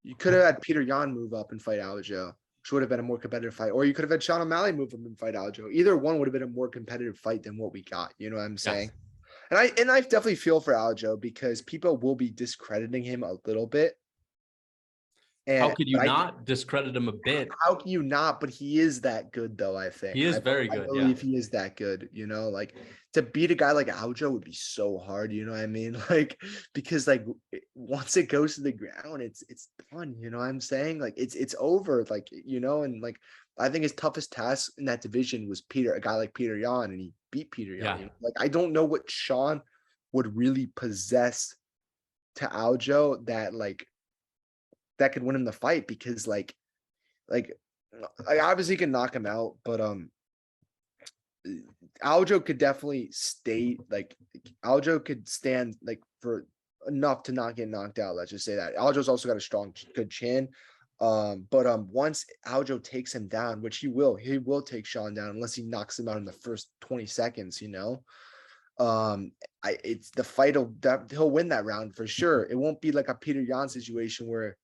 you could have had Petr Yan move up and fight Aljo, which would have been a more competitive fight. Or you could have had Sean O'Malley move up and fight Aljo. Either one would have been a more competitive fight than what we got. You know what I'm saying? Yes. And I definitely feel for Aljo because people will be discrediting him a little bit. And how could you not discredit him a bit? How can you not? But he is that good, though, I think. He is very good. I believe he is that good, you know, like to beat a guy like Aljo would be so hard, you know what I mean? Like, because like once it goes to the ground, it's done, you know what I'm saying? Like it's over, like, you know, and like I think his toughest task in that division was a guy like Petr Yan, and he beat Petr Yan. Yeah. You know? Like, I don't know what Sean would really possess to Aljo that could win him the fight, because like I obviously can knock him out, but Aljo could definitely stay, like Aljo could stand like for enough to not get knocked out. Let's just say that. Aljo's also got a good chin. But once Aljo takes him down, which he will take Sean down unless he knocks him out in the first 20 seconds, you know. It's the fight he'll win that round for sure. It won't be like a Petr Yan situation where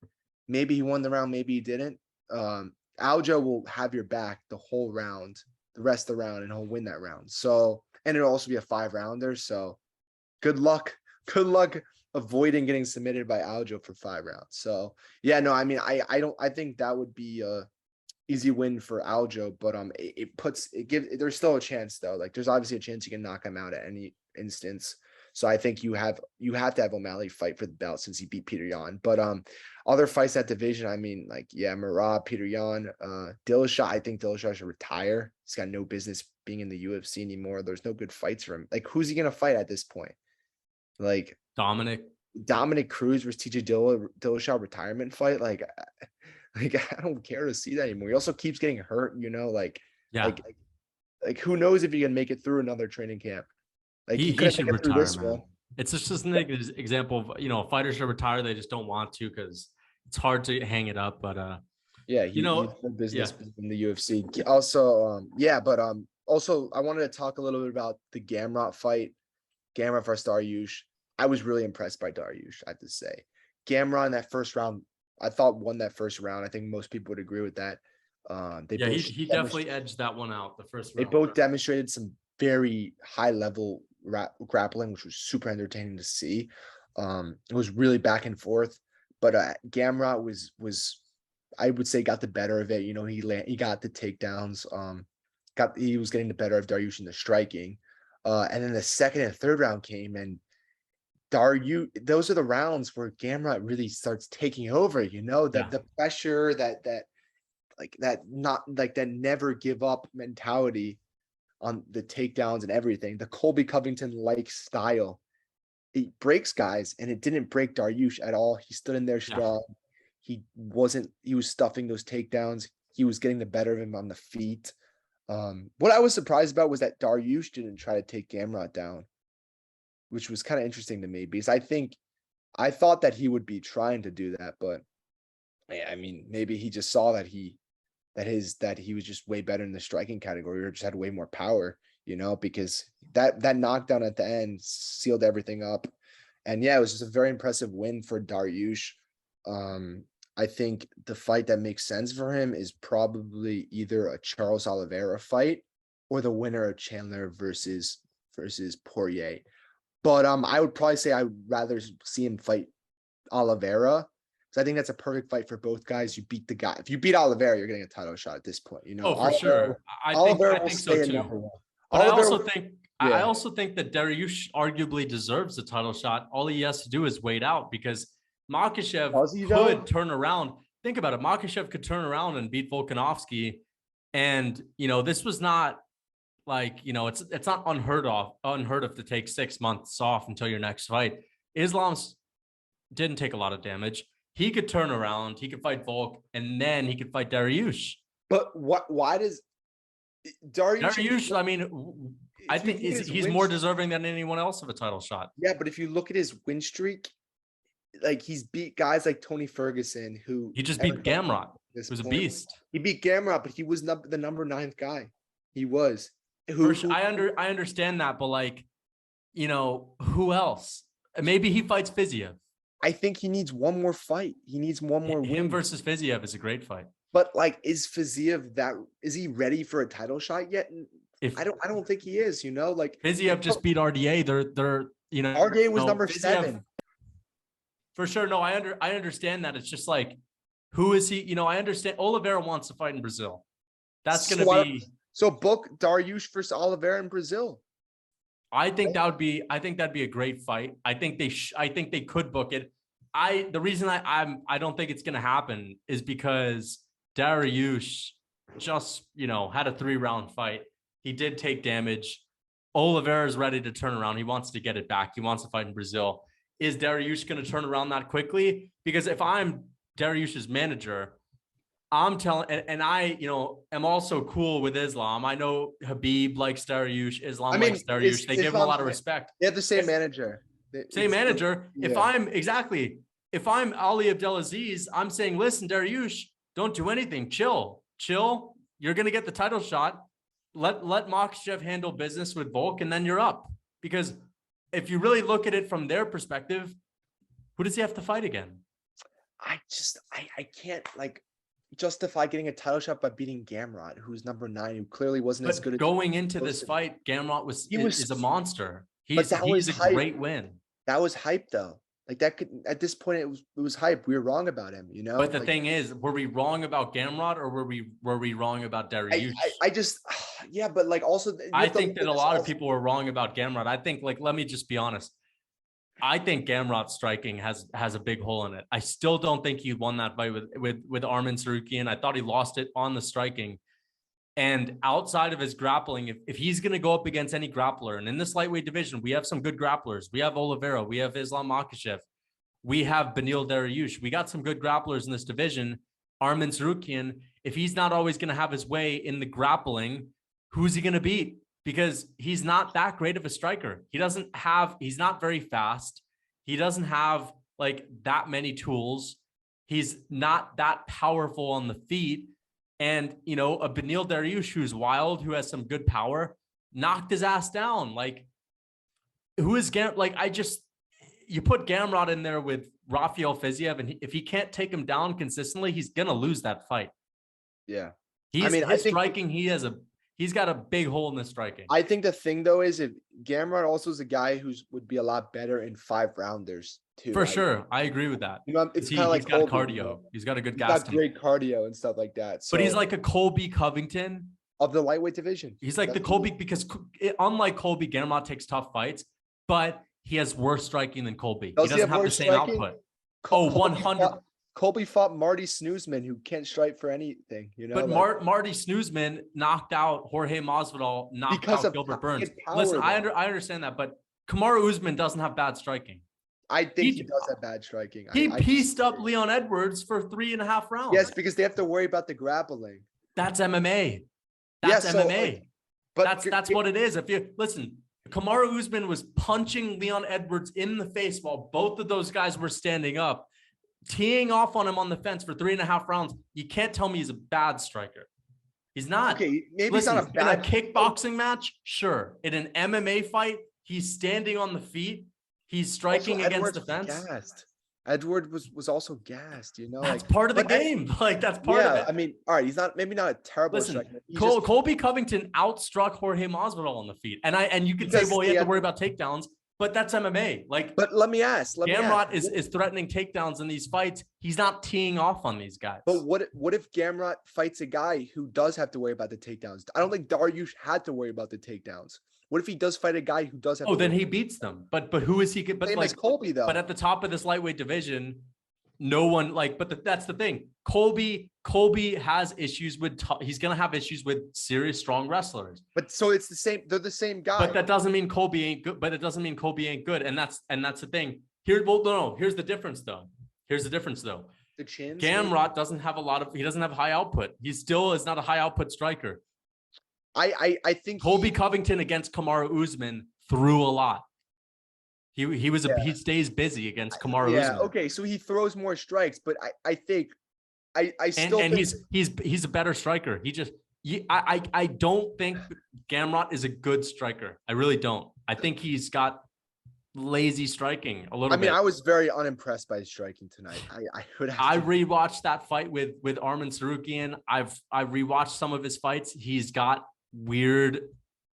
maybe he won the round, maybe he didn't. Aljo will have your back the whole round, the rest of the round, and he'll win that round. So, and it'll also be a 5-rounder. So good luck avoiding getting submitted by Aljo for 5 rounds. So yeah, no, I mean, I think that would be a easy win for Aljo, but there's still a chance though. Like there's obviously a chance you can knock him out at any instance. So I think you have to have O'Malley fight for the belt since he beat Petr Yan. But other fights that division, I mean, like, yeah, Merab, Petr Yan, Dillashaw. I think Dillashaw should retire. He's got no business being in the UFC anymore. There's no good fights for him. Like, who's he gonna fight at this point? Like Dominic Cruz versus TJ Dillashaw retirement fight. Like I don't care to see that anymore. He also keeps getting hurt, you know, like who knows if he can make it through another training camp. Like he should retire, man. It's just an example of, you know, fighters should retire. They just don't want to because it's hard to hang it up. But yeah, he's no business in the UFC. Also, also I wanted to talk a little bit about the Gamrot fight. Gamrot versus Dariush. I was really impressed by Dariush, I have to say. Gamrot in that first round, I thought won that first round. I think most people would agree with that. He definitely edged that one out the first round. They both demonstrated some very high level grappling, which was super entertaining to see. It was really back and forth, but Gamrot was I would say got the better of it. You know, he got the takedowns. He was getting the better of Dariush in the striking. And then the second and third round came, and those are the rounds where Gamrot really starts taking over. You know, the pressure that never give up mentality on the takedowns and everything. The Colby Covington-like style, it breaks guys, and it didn't break Dariush at all. He stood in there strong. He was stuffing those takedowns. He was getting the better of him on the feet. What I was surprised about was that Dariush didn't try to take Gamrot down, which was kind of interesting to me, because I thought that he would be trying to do that, but I mean, maybe he just saw that he was just way better in the striking category, or just had way more power, you know, because that knockdown at the end sealed everything up. And yeah, it was just a very impressive win for Dariush. I think the fight that makes sense for him is probably either a Charles Oliveira fight or the winner of Chandler versus Poirier. But I would probably say I would rather see him fight Oliveira. So I think that's a perfect fight for both guys. You beat the guy. If you beat Oliveira, you're getting a title shot at this point. You know, for sure. I think so too. But I also think that Dariush arguably deserves the title shot. All he has to do is wait out, because Makhachev could turn around. Think about it. Makhachev could turn around and beat Volkanovski. And, you know, this was not like, you know, it's not unheard of to take 6 months off until your next fight. Islam's didn't take a lot of damage. He could turn around, he could fight Volk, and then he could fight Dariush. But why does Dariush, I mean, I think he's more deserving than anyone else of a title shot. Yeah, but if you look at his win streak, like, he's beat guys like Tony Ferguson, who he just beat Gamrot, who's a beast. He beat Gamrot, but he was the number 9th guy. He was. I understand that, but, like, you know, who else? Maybe he fights Fiziev. I think he needs one more fight. He needs one more win. Him versus Fiziev is a great fight. But, like, is Fiziev is he ready for a title shot yet? I don't think he is, you know, like, Fiziev just beat RDA. They're you know, RDA was number Fiziev, 7. For sure. No, I understand that. It's just like, who is he? You know, I understand Oliveira wants to fight in Brazil. That's going to be. So book Dariush versus Oliveira in Brazil. I think that'd be a great fight. I think they could book it. The reason I don't think it's going to happen is because Dariush just, you know, had a 3-round fight. He did take damage. Oliveira is ready to turn around. He wants to get it back. He wants to fight in Brazil. Is Dariush going to turn around that quickly? Because if I'm Dariush's manager, I'm telling, and I, you know, am also cool with Islam. I know Khabib likes Dariush. Islam likes Dariush. They give him a lot of respect. They have the same manager. Same manager. Yeah. If I'm Ali Abdelaziz, I'm saying, listen, Dariush, don't do anything. Chill. You're going to get the title shot. Let Makhachev handle business with Volk, and then you're up. Because if you really look at it from their perspective, who does he have to fight again? I can't, like, justify getting a title shot by beating Gamrot, who's number 9, who clearly wasn't as good. Going into this fight, Gamrot is a monster. He's a great win. That was hype, though. Like that could, at this point, it was hype. We were wrong about him, you know. But the thing is, were we wrong about Gamrot, or were we wrong about Dariush? I just, yeah, but like also, I think that a lot of people were wrong about Gamrot. I think, like, let me just be honest. I think Gamrot's striking has a big hole in it. I still don't think he won that fight with Arman Tsarukyan. I thought he lost it on the striking. And outside of his grappling, if he's going to go up against any grappler, and in this lightweight division, we have some good grapplers. We have Oliveira. We have Islam Makhachev. We have Beneil Dariush. We got some good grapplers in this division. Arman Tsarukyan, if he's not always going to have his way in the grappling, who's he going to beat? Because he's not that great of a striker. He's not very fast. He doesn't have like that many tools. He's not that powerful on the feet. And, you know, a Beneil Dariush who's wild, who has some good power, knocked his ass down. Like, who is Gamrot? Like, you put Gamrot in there with Rafael Fiziev, and if he can't take him down consistently, he's going to lose that fight. Yeah. His striking, he's got a big hole in the striking. I think the thing, though, is if Gamrot also is a guy would be a lot better in 5-rounders. Too, for sure. I agree with that. You know, it's kind of like he's got cardio. He's got a good gas. He's got great cardio and stuff like that. So, but he's like a Colby Covington of the lightweight division. He's like the Colby, because unlike Colby, Gamrot takes tough fights, but he has worse striking than Colby. He doesn't have the same output. 100. Colby fought Marty Snoozman, who can't strike for anything, you know. But Marty Snoozman knocked out Jorge Masvidal, knocked out Gilbert Burns. Listen, I understand that, but Kamaru Usman doesn't have bad striking. I think he does have bad striking. He pieced up Leon Edwards for 3.5 rounds. Yes, because they have to worry about the grappling. That's MMA. That's MMA. But that's what it is. If you listen, Kamaru Usman was punching Leon Edwards in the face while both of those guys were standing up, teeing off on him on the fence for 3.5 rounds. You can't tell me he's a bad striker. He's not. Okay, maybe he's not a bad. In a kickboxing match, sure. In an MMA fight, he's standing on the feet. He's striking also, against the fence. Edward was also gassed, you know. That's part of the game. Like, that's part of it. I mean, all right, he's maybe not a terrible striker. Colby Covington outstruck Jorge Masvidal on the feet. And you could say, well, you have to worry about takedowns, but that's MMA. Like, but let me ask. Gamrot is threatening takedowns in these fights. He's not teeing off on these guys. But what if Gamrot fights a guy who does have to worry about the takedowns? I don't think Dariush had to worry about the takedowns. What if he does fight a guy who does have? Oh, then he beats them. But who is he? But same as Colby, though. But at the top of this lightweight division, no one like. But that's the thing. Colby has issues with. He's gonna have issues with serious strong wrestlers. But so it's the same. They're the same guy. But that doesn't mean Colby ain't good. But it doesn't mean Colby ain't good. And that's the thing. No. Here's the difference, though. The chin. Gamrot doesn't have he doesn't have high output. He still is not a high output striker. I think Colby Covington against Kamaru Usman threw a lot. He stays busy against Kamaru Usman. Okay, so he throws more strikes, but I think I still think he's a better striker. I don't think Gamrot is a good striker. I really don't. I think he's got lazy striking a little bit. I was very unimpressed by his striking tonight. I rewatched that fight with Arman Tsarukyan. I rewatched some of his fights. He's got weird,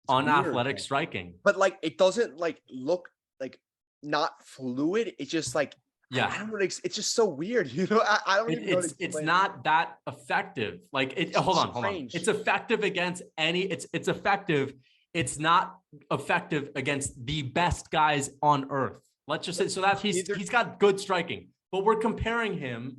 unathletic striking. But like, it doesn't like look like not fluid. It's just like, yeah, I don't know. It's just so weird, you know. I don't even know. It's not that effective. Like, hold on. It's effective against it's effective. It's not effective against the best guys on earth. Let's just say so that he's got good striking, but we're comparing him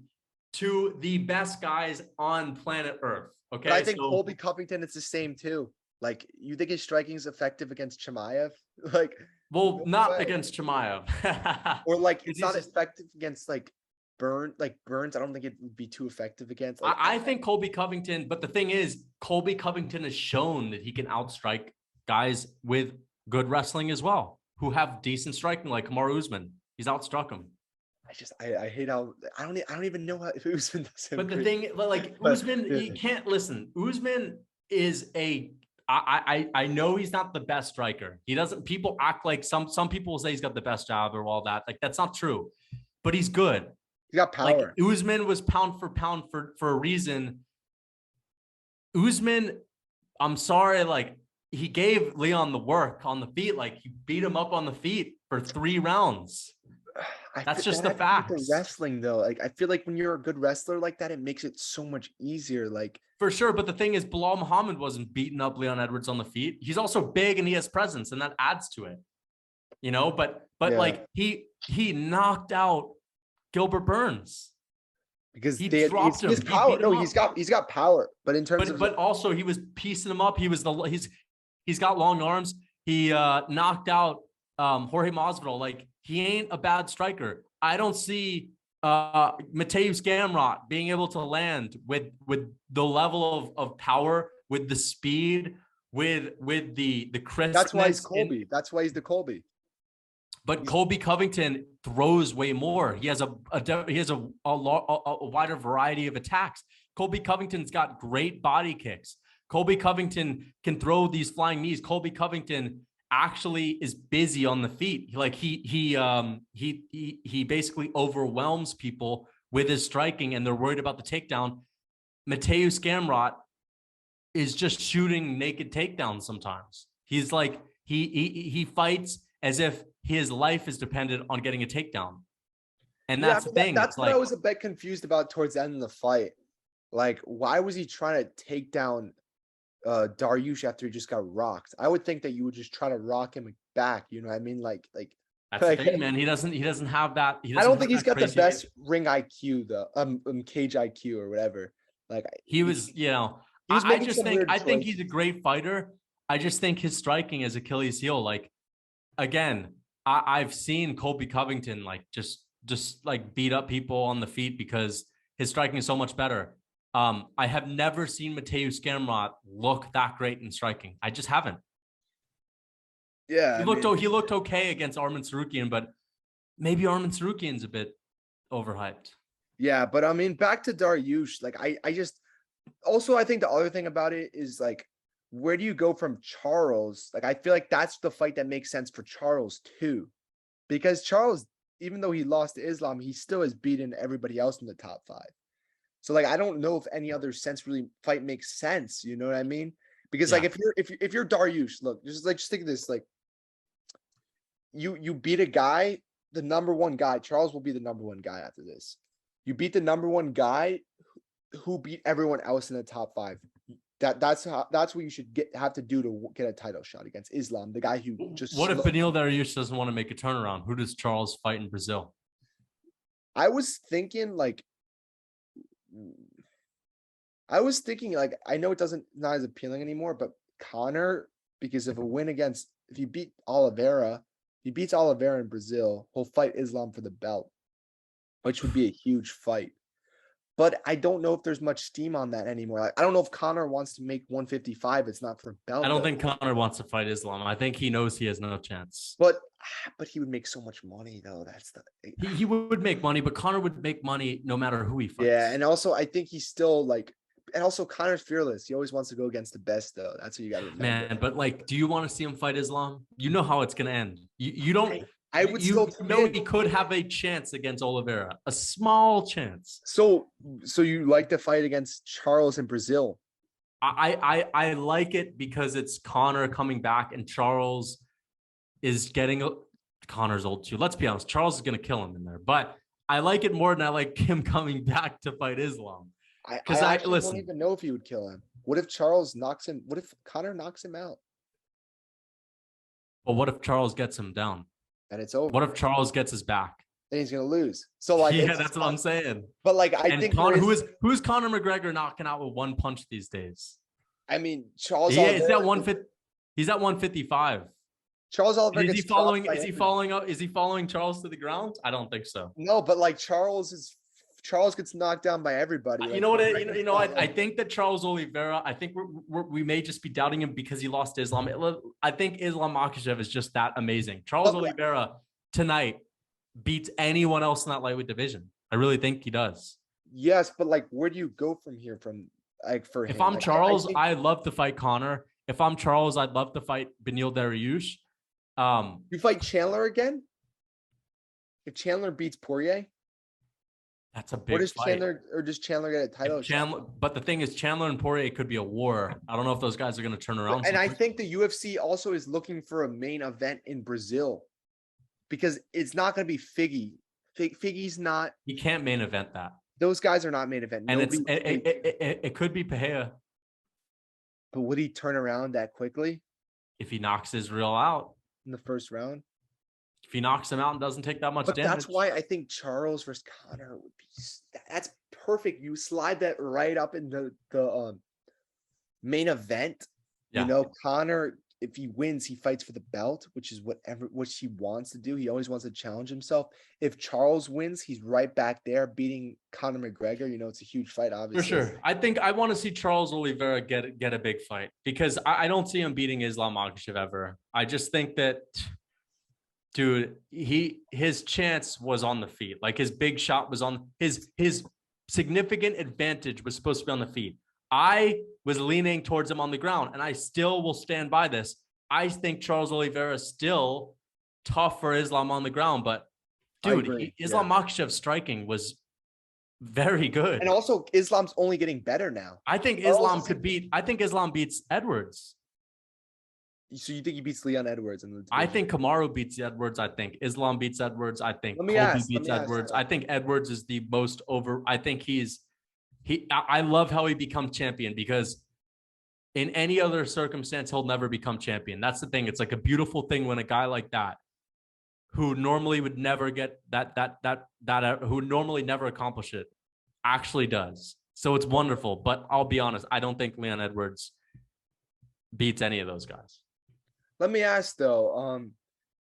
to the best guys on planet Earth. Okay, but I think Colby Covington, it's the same too. Like, you think his striking is effective against Chimaev? Like, well, not against Chimaev. Or like, it's not effective against like Burns. I don't think it would be too effective against. Like, I think Colby Covington, but the thing is, Colby Covington has shown that he can outstrike guys with good wrestling as well, who have decent striking, like Kamaru Usman. He's outstruck him. I hate how I don't even know how if Usman does him. But the thing, like, Usman, you can't listen. Usman is I know he's not the best striker. He doesn't. People act like some people will say he's got the best job or all that. Like, that's not true. But he's good. He got power. Like, Usman was pound for pound for a reason. Usman, I'm sorry, like, he gave Leon the work on the feet. Like, he beat him up on the feet for 3 rounds. That's just the facts. The wrestling though, like I feel like when you're a good wrestler like that, it makes it so much easier. Like for sure, but the thing is, Bilal Muhammad wasn't beating up Leon Edwards on the feet. He's also big and he has presence, and that adds to it. You know, but like he knocked out Gilbert Burns because he's power. No, he's got power, but in terms but also he was piecing him up. He's got long arms. He knocked out Jorge Masvidal. Like he ain't a bad striker. I don't see Mateusz Gamrot being able to land with the level of power, with the speed, with the crispness. That's why he's Colby. That's why he's the Colby. But Colby Covington throws way more. He has a wider variety of attacks. Colby Covington's got great body kicks. Colby Covington can throw these flying knees. Colby Covington actually is busy on the feet. Like he basically overwhelms people with his striking, and they're worried about the takedown. Mateusz Gamrot is just shooting naked takedowns sometimes. He's like he fights as if his life is dependent on getting a takedown. And that's the thing. That's what I was a bit confused about towards the end of the fight. Like, why was he trying to take down Dariush after he just got rocked? I would think that you would just try to rock him back. You know what I mean? Like that's the thing, man. He doesn't have that. I don't think he's got the best ring IQ though. Cage IQ or whatever. Like he was, you know, I think he's a great fighter. I just think his striking is Achilles heel. Like, again, I've seen Colby Covington like just like beat up people on the feet because his striking is so much better. I have never seen Mateusz Gamrot look that great in striking. I just haven't. Yeah, he looked okay against Arman Tsarukyan, but maybe Arman Tsarukyan's a bit overhyped. Yeah, but I mean, back to Dariush. Like, I just also I think the other thing about it is like, where do you go from Charles? Like, I feel like that's the fight that makes sense for Charles too, because Charles, even though he lost to Islam, he still has beaten everybody else in the top 5. So like, I don't know if any other fight makes sense. You know what I mean? Because like, if you're Dariush, look, just think of this, like you beat a guy, the number 1 guy, Charles will be the number 1 guy after this. You beat the number 1 guy who beat everyone else in the top 5. That's what you should have to do to get a title shot against Islam, the guy who just. What if Beneil Dariush doesn't want to make a turnaround? Who does Charles fight in Brazil? I was thinking like, I know it not as appealing anymore, but Conor, because of a win if he beat Oliveira, he beats Oliveira in Brazil, he'll fight Islam for the belt, which would be a huge fight. But I don't know if there's much steam on that anymore. Like, I don't know if Conor wants to make 155. It's not for belt. I don't think Conor wants to fight Islam. I think he knows he has no chance. But he would make so much money though. That's he would make money, but Conor would make money no matter who he fights. Yeah, and also I think he's still like, and also Conor's fearless. He always wants to go against the best though. That's what you got to remember. Man, but like, do you want to see him fight Islam? You know how it's gonna end. You don't. I would still know he could have a chance against Oliveira, a small chance. So you like the fight against Charles in Brazil? I like it because it's Conor coming back and Charles is getting Conor's old too. Let's be honest, Charles is gonna kill him in there, but I like it more than I like him coming back to fight Islam. Because I don't even know if he would kill him. What if Charles knocks him? What if Conor knocks him out? Well, what if Charles gets him down? And it's over. What if Charles gets his back? Then he's gonna lose. So like, yeah, that's what I'm saying. But like, I think Conor, who's Conor McGregor knocking out with 1 punch these days? I mean, Charles. Yeah, is that 150? He's at 155. Charles Oliveira. Is he following? Is he following up? Is he following Charles to the ground? I don't think so. No, but like Charles gets knocked down by everybody. You know what? I think that Charles Oliveira. I think we may just be doubting him because he lost to Islam. I think Islam Makhachev is just that amazing. Charles Oliveira tonight beats anyone else in that lightweight division. I really think he does. Yes, but like, where do you go from here? For him? If I'm Charles, I'd love to fight Conor. If I'm Charles, I'd love to fight Beneil Dariush. You fight Chandler again? If Chandler beats Poirier? That's a big fight. Does Chandler get a title? But the thing is, Chandler and Poirier could be a war. I don't know if those guys are going to turn around. And I think the UFC also is looking for a main event in Brazil. because it's not going to be Figgy. Figgy's not. He can't main event that. Those guys are not main event. And it could be Pereira. But would he turn around that quickly? If he knocks Israel out in the first round? If he knocks him out and doesn't take that much damage. That's why I think Charles versus Conor would be. That's perfect. You slide that right up in the main event. Yeah. You know, Conor, if he wins, he fights for the belt, which is what he wants to do. He always wants to challenge himself. If Charles wins, he's right back there beating Conor McGregor. You know, it's a huge fight, obviously. For sure. I think I want to see Charles Oliveira get a big fight because I don't see him beating Islam Makhachev ever. I just think that, dude, his chance was on the feet. Like his big shot was on his significant advantage was supposed to be on the feet. I was leaning towards him on the ground, and I still will stand by this. I think Charles Oliveira is still tough for Islam on the ground, but dude, Islam Makhachev's striking was very good. And also, Islam's only getting better now. I think Islam beats Edwards. So you think he beats Leon Edwards? I think Kamaru beats Edwards. I think Islam beats Edwards. I think Colby beats Edwards. I think Edwards is the most over. I think I love how he becomes champion because in any other circumstance, he'll never become champion. That's the thing. It's like a beautiful thing when a guy like that, who normally would never get who normally never accomplish it, actually does. So it's wonderful. But I'll be honest, I don't think Leon Edwards beats any of those guys. Let me ask though,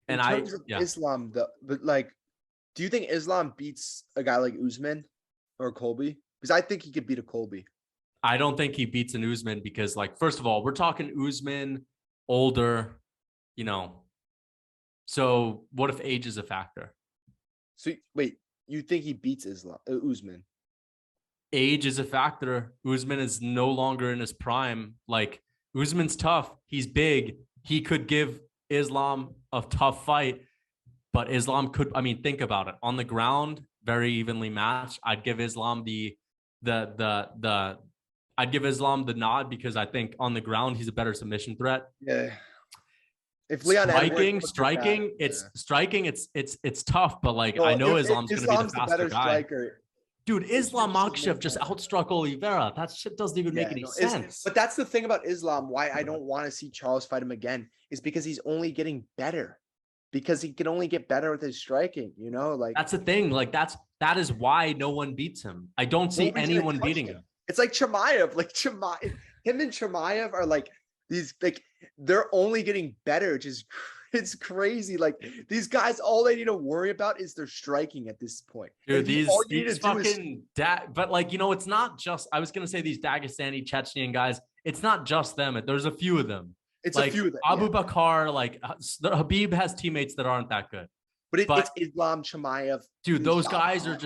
in terms of Islam, do you think Islam beats a guy like Usman or Colby? Because I think he could beat a Colby. I don't think he beats an Usman because, like, first of all, we're talking Usman, older, you know. So what if age is a factor? So wait, you think he beats Usman? Age is a factor. Usman is no longer in his prime. Like, Usman's tough. He's big. He could give Islam a tough fight, but Islam could. I mean, think about it. On the ground, very evenly matched. I'd give Islam I'd give Islam the nod because I think on the ground he's a better submission threat. Yeah. If Leon striking, it's tough, but like I know Islam's going to be the faster guy. Striker. Dude, Islam Makhachev just outstruck Oliveira. That shit doesn't even make any sense. But that's the thing about Islam. Why I don't want to see Charles fight him again is because he's only getting better. Because he can only get better with his striking, you know, like that's the thing. Like that is why no one beats him. I don't see anyone beating him. It's like Chimaev, him and Chimaev are like these, like they're only getting better. It's crazy. Like these guys, all they need to worry about is their striking at this point. Dude, these fucking but like, you know, it's not just, I was going to say these Dagestani, Chechnyan guys. It's not just them. There's a few of them. It's like a few of them. Abu Bakr, like Khabib has teammates that aren't that good. But it's Islam, Chimaev. Dude, those guys are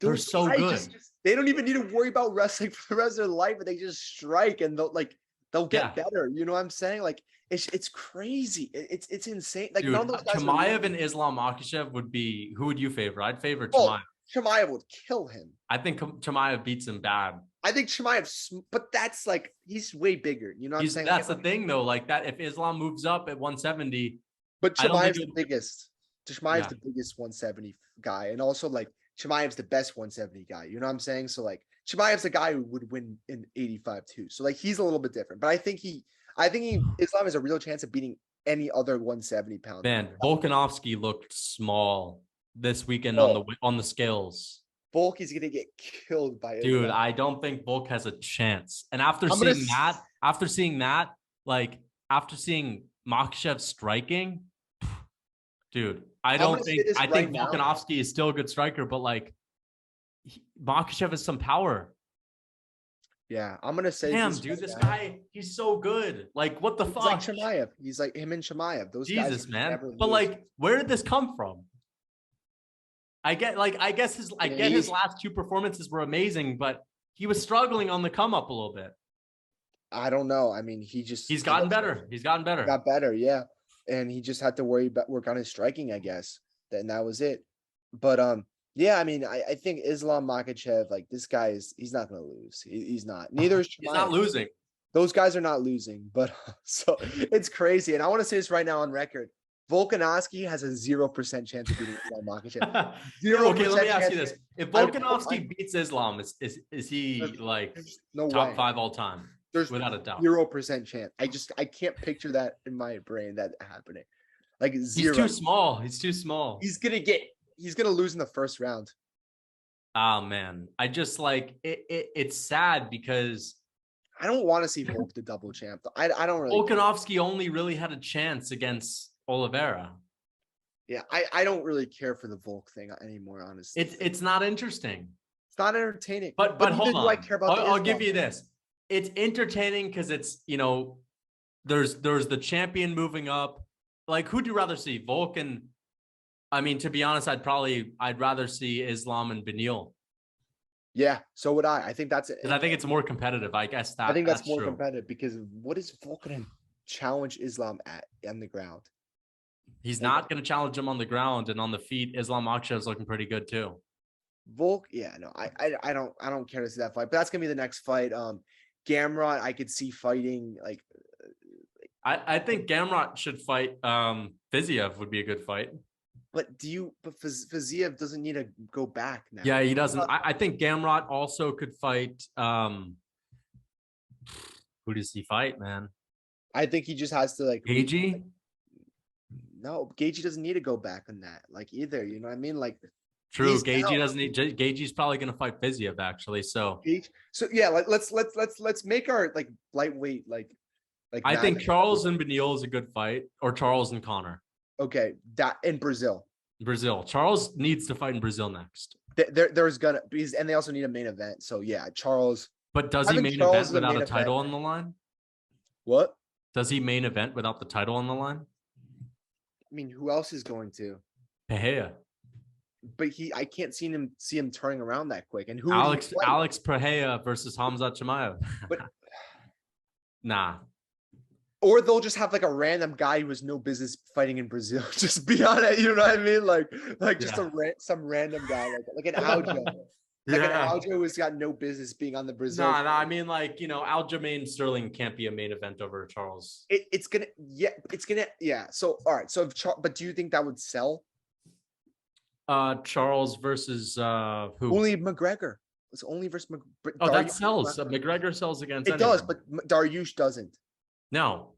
they're so good. They don't even need to worry about wrestling for the rest of their life, but they just strike and they'll get better. You know what I'm saying? Like it's crazy. It's insane. Like, dude, none of those guys Chimaev and Islam Makhachev would be. Who would you favor? I'd favor Chimaev. Chimaev would kill him. I think Chimaev beats him bad. I think Chimaev, but that's like he's way bigger. You know what I'm saying? That's the thing, though. Like that, if Islam moves up at 170, but Chimaev's the biggest. Chimaev's the biggest 170 guy, and also like Chimaev's the best 170 guy. You know what I'm saying? So like Chimaev's a guy who would win in 85 too. So like he's a little bit different, but I think Islam has a real chance of beating any other 170 pound. Man, Volkanovski looked small this weekend on the scales. Volk is gonna get killed by Dude, Islam. I don't think Volk has a chance. And after seeing Makhachev striking, dude, I think Volkanovski is still a good striker, but like Makhachev has some power. Yeah, I'm gonna say, damn, dude, this guy, he's so good. Like, what the fuck? Like Chimaev. He's like him and Chimaev. Those guys, man. But like, where did this come from? I guess his last two performances were amazing, but he was struggling on the come up a little bit. I don't know. I mean, he's gotten better. He's gotten better. Got better, yeah. And he just had to work on his striking, I guess. And that was it. But yeah, I mean, I think Islam Makhachev, like this guy he's not gonna lose. He's not. Neither is Chimaev. He's not losing. Those guys are not losing, but so it's crazy. And I want to say this right now on record. Volkanovski has a 0% chance of beating Islam Makhachev. 0%. Okay, let me ask you this: if Volkanovski beats Islam, is he like no top way. 5 all time? There's without a doubt 0% chance. I can't picture that in my brain that happening. Like 0. He's too small. He's too small. He's gonna lose in the first round. Oh man, I just like it. It's sad because I don't want to see Volk the double champ. I don't really. Volkanovski only really had a chance against Oliveira. Yeah, I don't really care for the Volk thing anymore. Honestly, it's not interesting. It's not entertaining. But hold on. Do I care about I'll give you this. It's entertaining because it's, there's the champion moving up. Like, who'd you rather see? Volk and, I mean, to be honest, I'd rather see Islam and Beneil. Yeah, so would I. I think that's it. Because I think it's more competitive. I guess I think that's more true. competitive because what is Volk going to challenge Islam at on the ground? He's not going to challenge him on the ground, and on the feet, Islam Makhachev is looking pretty good too. Volk, yeah, no, I don't care to see that fight, but that's gonna be the next fight. Gamrot, I could see fighting like. I think Gamrot should fight. Fiziev would be a good fight. But Fiziev doesn't need to go back now. Yeah, he doesn't. I think Gamrot also could fight. Who does he fight, man? I think he just has to like. Gaethje? No, Gaethje doesn't need to go back on that. Like either, you know what I mean? Like. True, Gaethje doesn't need. Gaethje's probably going to fight Fiziev actually. So yeah, like let's make our like lightweight like. I think Charles and Beneil is a good fight, or Charles and Connor. Okay, that in Brazil. Charles needs to fight in Brazil next. There's gonna be, and they also need a main event. So yeah, Charles. But does he main event without a title on the line? What? Does he main event without the title on the line? I mean, who else is going to? Pereira. But I can't see him turning around that quick. And who? Alex Pereira versus Khamzat Chimaev. But nah. Or they'll just have like a random guy who has no business fighting in Brazil. Just be on it, you know what I mean? Like just some random guy like an Aljo. Like an Aljo who's got no business being on the Brazil. No, I mean Aljamain Sterling can't be a main event over Charles. It's gonna. So all right. So but do you think that would sell? Charles versus who? Only McGregor. It's only versus McGregor. Oh, that sells. McGregor sells against. It does, but Dariush doesn't. No.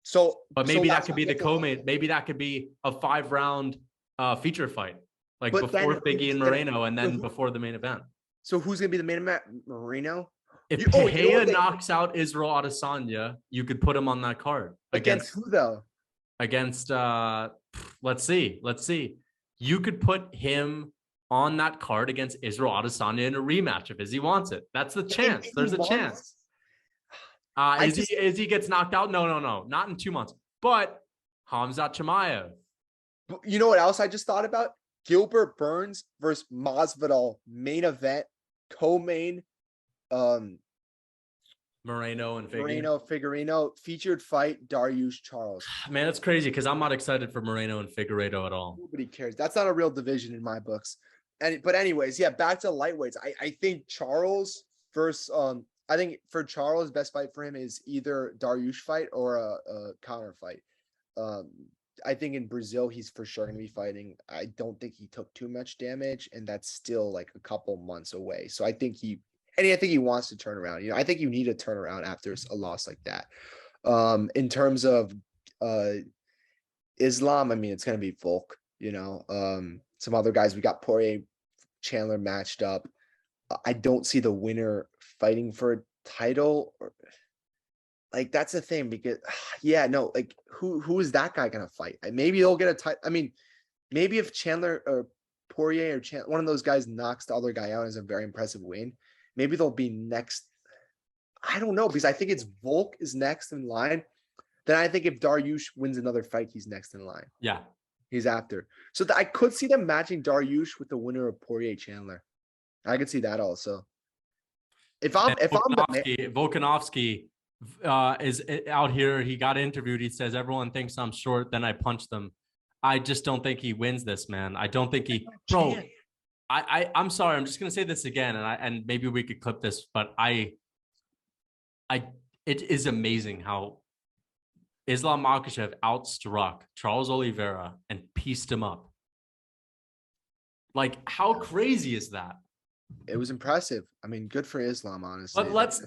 So, but maybe that could be the co-main. Maybe that could be a 5-round feature fight, like before Biggie and Moreno, and then before the main event. So who's gonna be the main event? Moreno. If Pereira knocks out Israel Adesanya, you could put him on that card against who though? Against let's see. You could put him on that card against Israel Adesanya in a rematch if Izzy wants it. That's the chance. There's a chance. Izzy gets knocked out? No. Not in 2 months. But Khamzat Chimaev. You know what else I just thought about? Gilbert Burns versus Masvidal main event, co-main. Moreno and Figueiredo featured fight Dariush Charles. Man, it's crazy because I'm not excited for Moreno and Figueiredo at all. Nobody cares. That's not a real division in my books. But anyways, yeah, back to lightweights. I think Charles versus I think for Charles, best fight for him is either Dariush fight or a counter fight. I think in Brazil he's for sure going to be fighting. I don't think he took too much damage, and that's still like a couple months away. So I think he wants to turn around. I think you need to turn around after a loss like that. In terms of Islam, I mean, it's going to be Volk. Some other guys. We got Poirier, Chandler matched up. I don't see the winner fighting for a title. Like that's the thing because, like who is that guy going to fight? Maybe they'll get a title. I mean, maybe if Chandler or Poirier or one of those guys knocks the other guy out as a very impressive win. Maybe they'll be next. I don't know because I think it's Volk is next in line. Then I think if Dariush wins another fight, he's next in line. Yeah, he's after. So I could see them matching Dariush with the winner of Poirier Chandler. I could see that also. Volkanovski is out here. He got interviewed. He says everyone thinks I'm short. Then I punch them. I just don't think he wins this, man. I don't think he. Bro, I'm sorry. I'm just gonna say this again, and maybe we could clip this, but it is amazing how Islam Makhachev outstruck Charles Oliveira and pieced him up. Like, how crazy is that? It was impressive. I mean, good for Islam, honestly. But let's